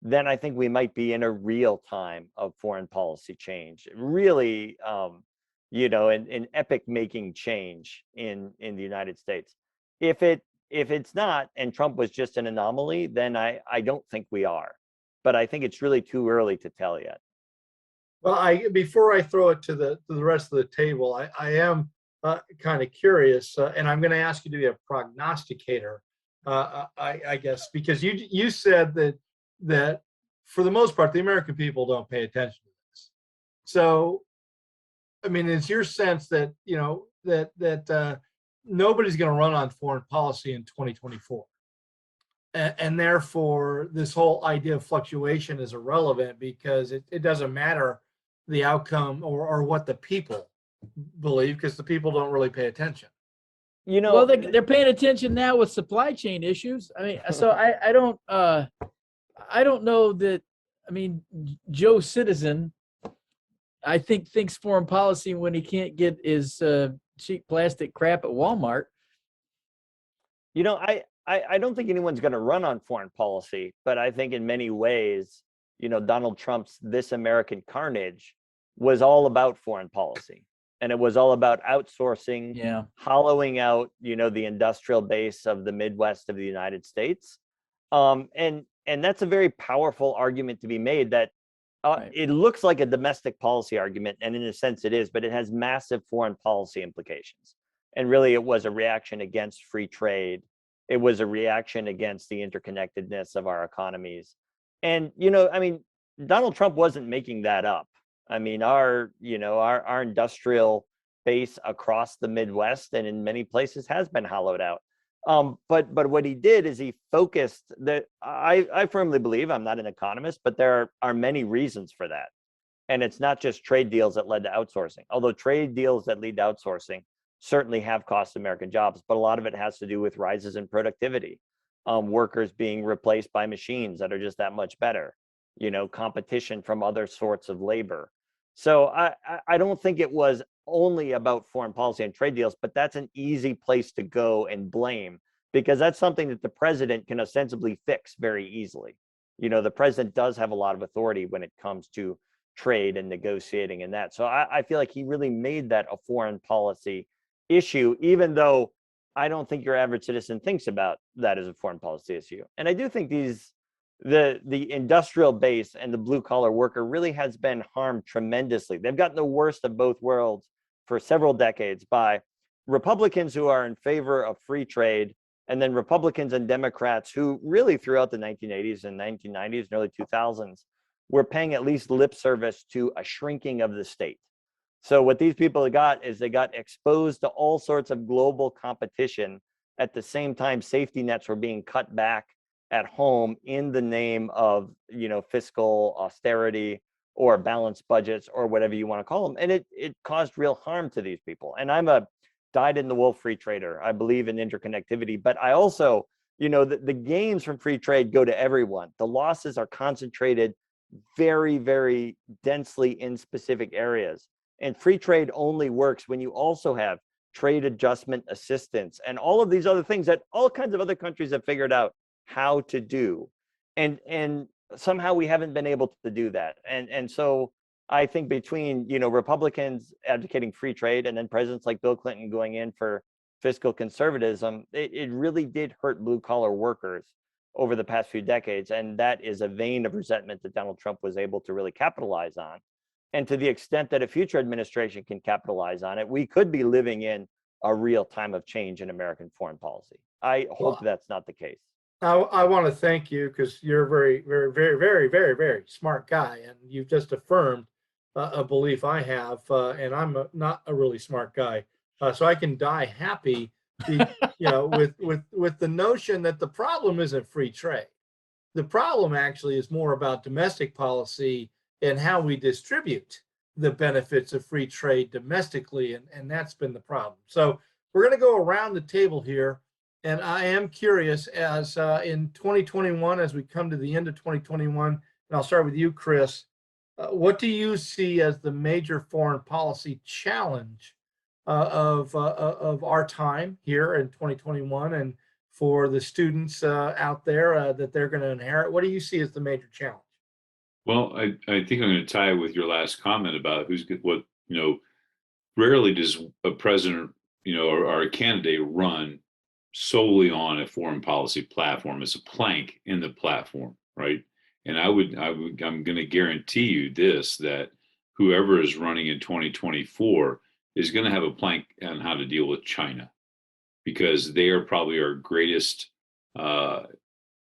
then I think we might be in a real time of foreign policy change. Really, an epic-making change in the United States. If it's not, and Trump was just an anomaly, then I don't think we are. But I think it's really too early to tell yet. Well, before I throw it to the rest of the table, I am kind of curious, and I'm going to ask you to be a prognosticator, I guess, because you said that for the most part, the American people don't pay attention to this. So, I mean, it's your sense that that nobody's going to run on foreign policy in 2024, and therefore this whole idea of fluctuation is irrelevant because it doesn't matter the outcome or what the people believe, because the people don't really pay attention. Well, they're paying attention now with supply chain issues. I mean, so I don't know that. I mean, Joe Citizen, I think, thinks foreign policy when he can't get his cheap plastic crap at Walmart. I don't think anyone's going to run on foreign policy, but I think in many ways, Donald Trump's This American Carnage was all about foreign policy. and it was all about outsourcing, Yeah. hollowing out, the industrial base of the Midwest of the United States. And that's a very powerful argument to be made, that Right. it looks like a domestic policy argument, and in a sense it is, but it has massive foreign policy implications. And really, it was a reaction against free trade. It was a reaction against the interconnectedness of our economies. And, Donald Trump wasn't making that up. I mean, our industrial base across the Midwest and in many places has been hollowed out. But what he did is he focused that. I firmly believe, I'm not an economist, but there are many reasons for that. And it's not just trade deals that led to outsourcing, although trade deals that lead to outsourcing certainly have cost American jobs, but a lot of it has to do with rises in productivity, workers being replaced by machines that are just that much better, competition from other sorts of labor. So I don't think it was only about foreign policy and trade deals, but that's an easy place to go and blame, because that's something that the president can ostensibly fix very easily. The president does have a lot of authority when it comes to trade and negotiating and that. So I feel like he really made that a foreign policy issue, even though I don't think your average citizen thinks about that as a foreign policy issue. And I do think the industrial base and the blue collar worker really has been harmed tremendously. They've gotten the worst of both worlds for several decades by Republicans who are in favor of free trade, and then Republicans and Democrats who really throughout the 1980s and 1990s and early 2000s were paying at least lip service to a shrinking of the state. So what these people got is they got exposed to all sorts of global competition. At the same time, safety nets were being cut back at home in the name of, fiscal austerity or balanced budgets or whatever you want to call them. And it caused real harm to these people. And I'm a dyed-in-the-wool free trader. I believe in interconnectivity, but I also, the gains from free trade go to everyone. The losses are concentrated very, very densely in specific areas. And free trade only works when you also have trade adjustment assistance and all of these other things that all kinds of other countries have figured out how to do. And somehow we haven't been able to do that. And so I think between, Republicans advocating free trade and then presidents like Bill Clinton going in for fiscal conservatism, it really did hurt blue collar workers over the past few decades. And that is a vein of resentment that Donald Trump was able to really capitalize on. And to the extent that a future administration can capitalize on it, we could be living in a real time of change in American foreign policy. I hope that's not the case. I want to thank you, because you're a very, very, very, very, very, very smart guy, and you've just affirmed a belief I have, and I'm not a really smart guy, so I can die happy, with the notion that the problem isn't free trade. The problem actually is more about domestic policy and how we distribute the benefits of free trade domestically, and that's been the problem. So we're going to go around the table here. And I am curious, as in 2021, as we come to the end of 2021, and I'll start with you, Chris, what do you see as the major foreign policy challenge of our time here in 2021, and for the students out there that they're going to inherit? What do you see as the major challenge? Well, I think I'm going to tie it with your last comment about what, rarely does a president, or a candidate run solely on a foreign policy platform. It's a plank in the platform, right? And I'm going to guarantee you this, that whoever is running in 2024 is going to have a plank on how to deal with China, because they are probably our greatest, I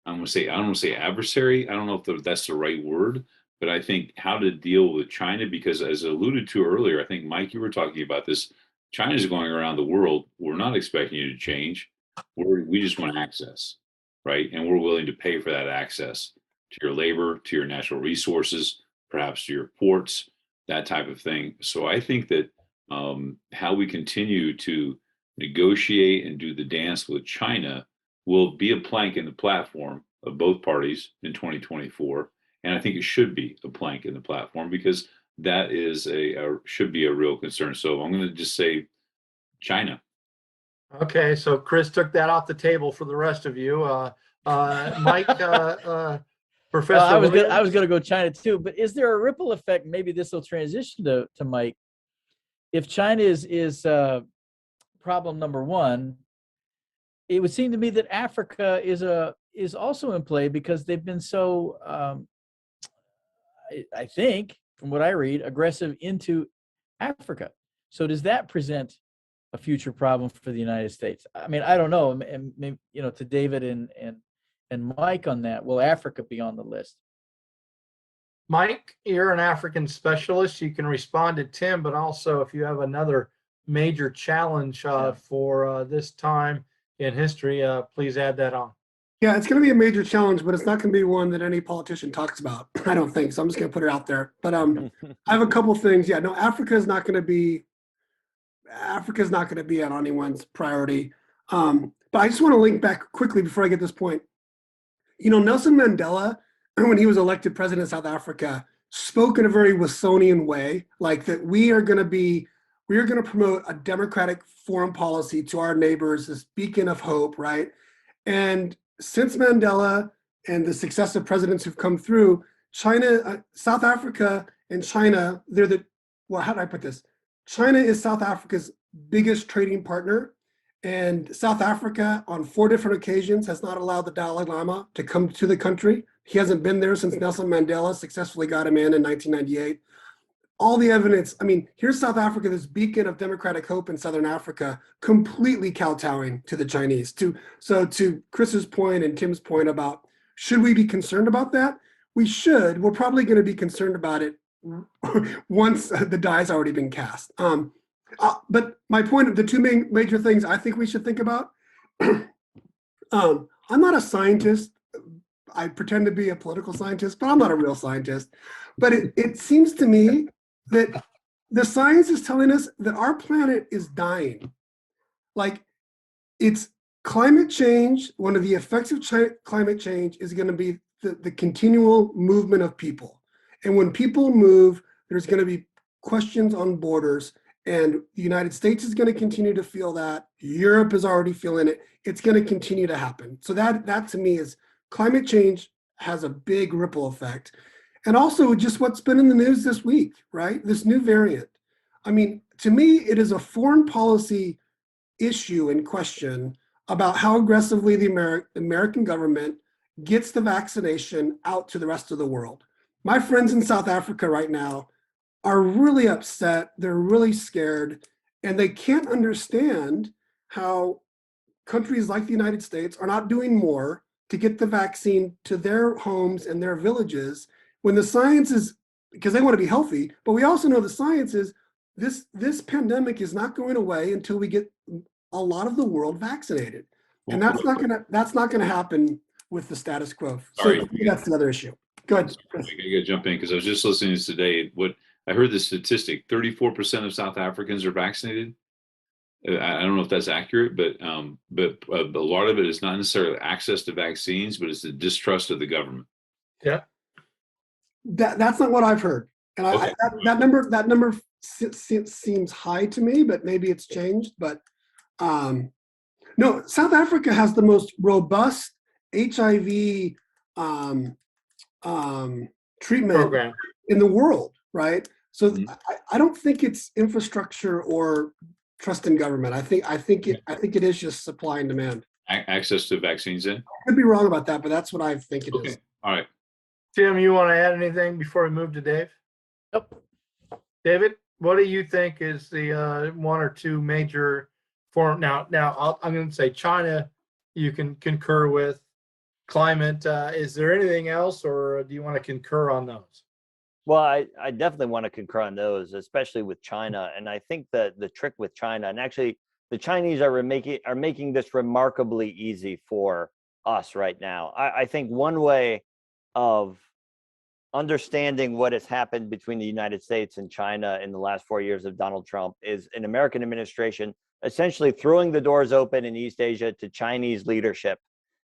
don't want to say adversary. I don't know if that's the right word, but I think how to deal with China, because as alluded to earlier, I think, Mike, you were talking about this, China is going around the world. We're not expecting you to change. We just want access, right? And we're willing to pay for that access to your labor, to your natural resources, perhaps to your ports, that type of thing. So I think that how we continue to negotiate and do the dance with China will be a plank in the platform of both parties in 2024. And I think it should be a plank in the platform, because that is should be a real concern. So I'm going to just say China. Okay, so Chris took that off the table for the rest of you. Mike, Professor. I was going to go China too, but is there a ripple effect? Maybe this will transition to Mike. if China is problem number one, it would seem to me that Africa is also in play, because they've been so I think, from what I read, aggressive into Africa. So does that present a future problem for the United States? I mean, I don't know. And maybe, to David and Mike on that, will Africa be on the list? Mike, you're an African specialist. You can respond to Tim, but also if you have another major challenge for this time in history, please add that on. Yeah, it's going to be a major challenge, but it's not going to be one that any politician talks about. I don't think so. I'm just going to put it out there. But I have a couple things. Yeah, no, Africa is not going to be on anyone's priority. But I just want to link back quickly before I get this point. Nelson Mandela, when he was elected president of South Africa, spoke in a very Wilsonian way, like that we are going to promote a democratic foreign policy to our neighbors, this beacon of hope, right? And since Mandela and the successive presidents who've come through, South Africa and China, how do I put this? China is South Africa's biggest trading partner, and South Africa on 4 different occasions has not allowed the Dalai Lama to come to the country. He hasn't been there since Nelson Mandela successfully got him in 1998. All the evidence, here's South Africa, this beacon of democratic hope in Southern Africa, completely kowtowing to the Chinese. So to Chris's point and Tim's point about, should we be concerned about that? We should. We're probably going to be concerned about it once the die's already been cast. But my point, the 2 major things I think we should think about, I'm not a scientist. I pretend to be a political scientist, but I'm not a real scientist. But it seems to me that the science is telling us that our planet is dying. Like, it's climate change. One of the effects of climate change is going to be the continual movement of people. And when people move, there's going to be questions on borders. And the United States is going to continue to feel that. Europe is already feeling it. It's going to continue to happen. So that to me is, climate change has a big ripple effect. And also just what's been in the news this week, right? This new variant. To me, it is a foreign policy issue in question about how aggressively the American government gets the vaccination out to the rest of the world. My friends in South Africa right now are really upset. They're really scared, and they can't understand how countries like the United States are not doing more to get the vaccine to their homes and their villages, when the science is, because they want to be healthy, but we also know the science is this pandemic is not going away until we get a lot of the world vaccinated. And that's not gonna happen with the status quo. So that's another issue. Go ahead, Chris. I gotta jump in because I was just listening to today. What I heard, the statistic: 34% of South Africans are vaccinated. I don't know if that's accurate, but a lot of it is not necessarily access to vaccines, but it's the distrust of the government. Yeah, that's not what I've heard, and Okay. that number seems high to me, but maybe it's changed. But no, South Africa has the most robust HIV treatment program in the world, right? So I don't think it's infrastructure or trust in government. I think it is just supply and demand. Access to vaccines in? I could be wrong about that, but that's what I think it is. All right. Tim, you want to add anything before we move to Dave? Nope. David, what do you think is the 1 or 2 major form? Now I'm going to say China, you can concur with. Climate, is there anything else, or do you want to concur on those? Well, I definitely want to concur on those, especially with China. And I think that the trick with China, and actually the Chinese are making this remarkably easy for us right now. I think one way of understanding what has happened between the United States and China in the last 4 years of Donald Trump is an American administration essentially throwing the doors open in East Asia to Chinese leadership,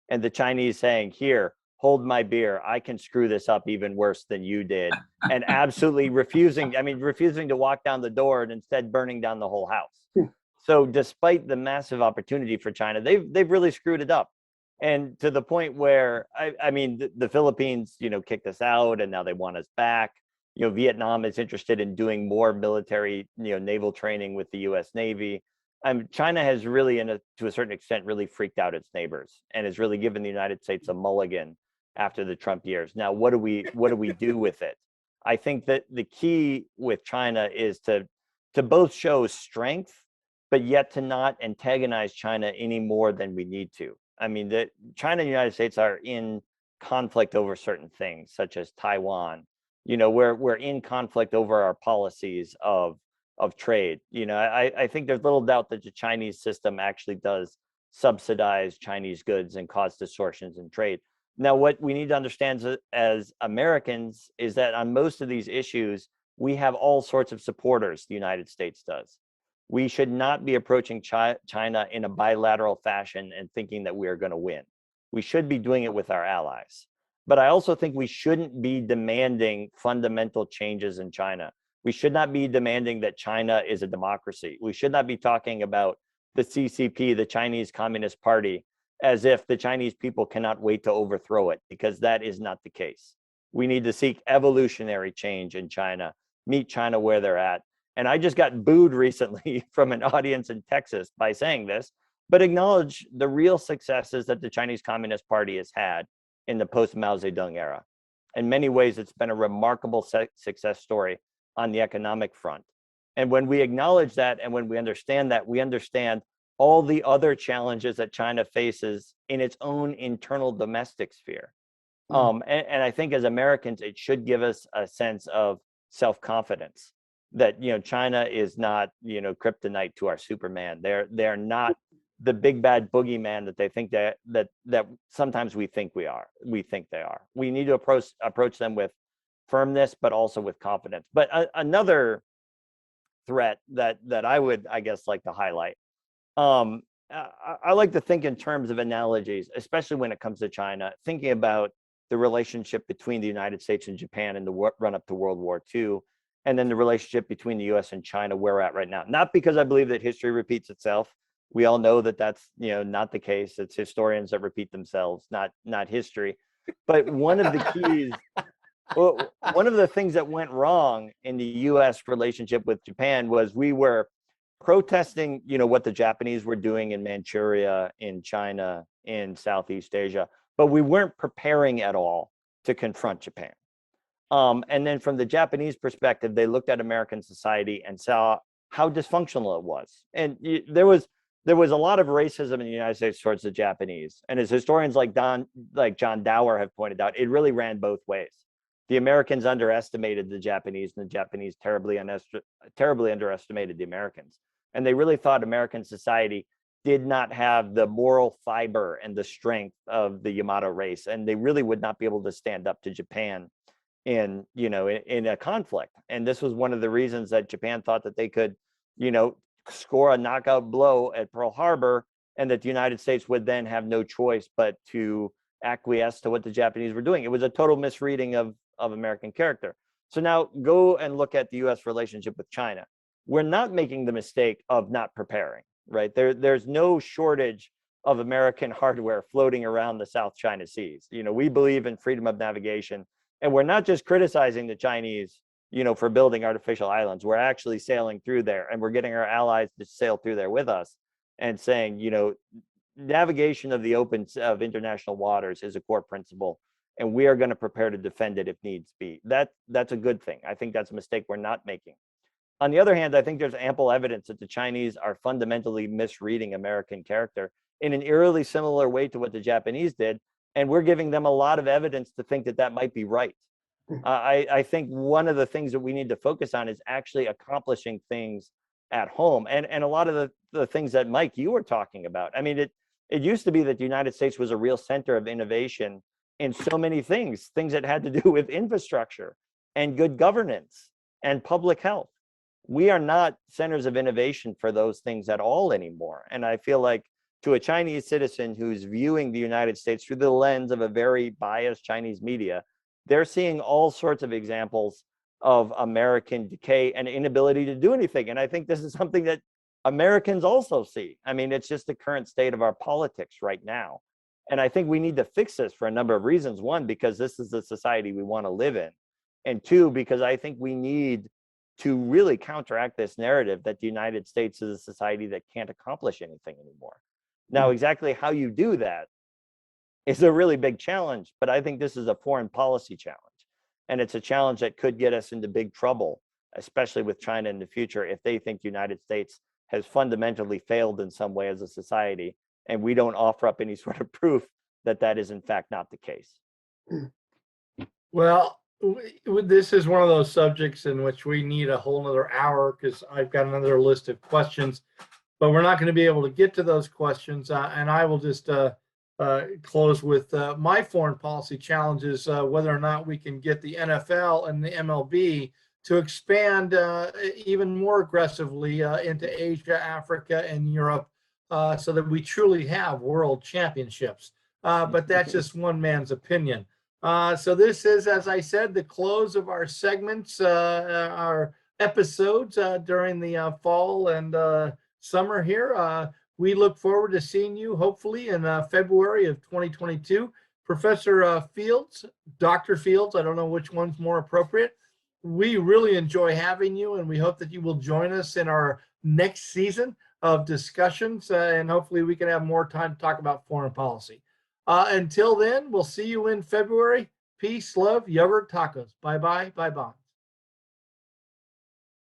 and the Chinese saying, here, hold my beer, I can screw this up even worse than you did, and absolutely refusing to walk down the door and instead burning down the whole house. So despite the massive opportunity for China, they've really screwed it up. And to the point where, the Philippines, kicked us out and now they want us back. Vietnam is interested in doing more military, naval training with the U.S. Navy. China has really, to a certain extent, really freaked out its neighbors and has really given the United States a mulligan after the Trump years. Now, what do we do with it? I think that the key with China is to both show strength, but yet to not antagonize China any more than we need to. I mean, China and the United States are in conflict over certain things, such as Taiwan. We're in conflict over our policies of trade. I think there's little doubt that the Chinese system actually does subsidize Chinese goods and cause distortions in trade. Now, what we need to understand as Americans is that on most of these issues, we have all sorts of supporters, the United States does. We should not be approaching China in a bilateral fashion and thinking that we are going to win. We should be doing it with our allies. But I also think we shouldn't be demanding fundamental changes in China. We should not be demanding that China is a democracy. We should not be talking about the CCP, the Chinese Communist Party, as if the Chinese people cannot wait to overthrow it, because that is not the case. We need to seek evolutionary change in China, meet China where they're at. And I just got booed recently from an audience in Texas by saying this, but acknowledge the real successes that the Chinese Communist Party has had in the post-Mao Zedong era. In many ways, it's been a remarkable success story on the economic front. And when we acknowledge that, and when we understand that, we understand all the other challenges that China faces in its own internal domestic sphere. And I think as Americans, it should give us a sense of self-confidence that, China is not, kryptonite to our Superman. They're not the big bad boogeyman that they think that sometimes we think they are. We need to approach them with firmness, but also with confidence. But another threat that I would, I guess, like to highlight, I like to think in terms of analogies, especially when it comes to China, thinking about the relationship between the United States and Japan in the run up to World War II, and then the relationship between the US and China where we're at right now. Not because I believe that history repeats itself. We all know that that's not the case. It's historians that repeat themselves, not history. But one of the keys, one of the things that went wrong in the US relationship with Japan was we were protesting, what the Japanese were doing in Manchuria, in China, in Southeast Asia, but we weren't preparing at all to confront Japan. And then from the Japanese perspective, they looked at American society and saw how dysfunctional it was. And there was a lot of racism in the United States towards the Japanese. And as historians like John Dower have pointed out, it really ran both ways. The Americans underestimated the Japanese, and the Japanese terribly underestimated the Americans. And they really thought American society did not have the moral fiber and the strength of the Yamato race, and they really would not be able to stand up to Japan in a conflict. And this was one of the reasons that Japan thought that they could, score a knockout blow at Pearl Harbor, and that the United States would then have no choice but to acquiesce to what the Japanese were doing. It was a total misreading of American character. So now go and look at the US relationship with China. We're not making the mistake of not preparing, right? There's no shortage of American hardware floating around the South China Seas. We believe in freedom of navigation, and we're not just criticizing the Chinese, for building artificial islands. We're actually sailing through there, and we're getting our allies to sail through there with us and saying, navigation of of international waters is a core principle, and we are going to prepare to defend it if needs be. That's a good thing. I think that's a mistake we're not making. On the other hand, I think there's ample evidence that the Chinese are fundamentally misreading American character in an eerily similar way to what the Japanese did, and we're giving them a lot of evidence to think that might be right. I think one of the things that we need to focus on is actually accomplishing things at home, and a lot of the things that, Mike, you were talking about. I mean, it used to be that the United States was a real center of innovation in so many things that had to do with infrastructure and good governance and public health. We are not centers of innovation for those things at all anymore. And I feel like to a Chinese citizen who's viewing the United States through the lens of a very biased Chinese media, they're seeing all sorts of examples of American decay and inability to do anything. And I think this is something that Americans also see. I mean, it's just the current state of our politics right now. And I think we need to fix this for a number of reasons. One, because this is the society we want to live in. and two, because I think we need to really counteract this narrative that the United States is a society that can't accomplish anything anymore. Now, exactly how you do that is a really big challenge, but I think this is a foreign policy challenge. And it's a challenge that could get us into big trouble, especially with China in the future, if they think the United States has fundamentally failed in some way as a society, and we don't offer up any sort of proof that that is in fact not the case. Well, this is one of those subjects in which we need a whole nother hour, because I've got another list of questions, but we're not going to be able to get to those questions. And I will just close with my foreign policy challenges, whether or not we can get the NFL and the MLB to expand even more aggressively into Asia, Africa, and Europe, so that we truly have world championships. But that's just one man's opinion. So this is, as I said, the close of our segments, our episodes during the fall and summer here. We look forward to seeing you hopefully in February of 2022. Professor Fields, Dr. Fields, I don't know which one's more appropriate. We really enjoy having you, and we hope that you will join us in our next season of discussions, and hopefully we can have more time to talk about foreign policy. Until then, we'll see you in February. Peace, love, yogurt, tacos. Bye-bye, bye-bye.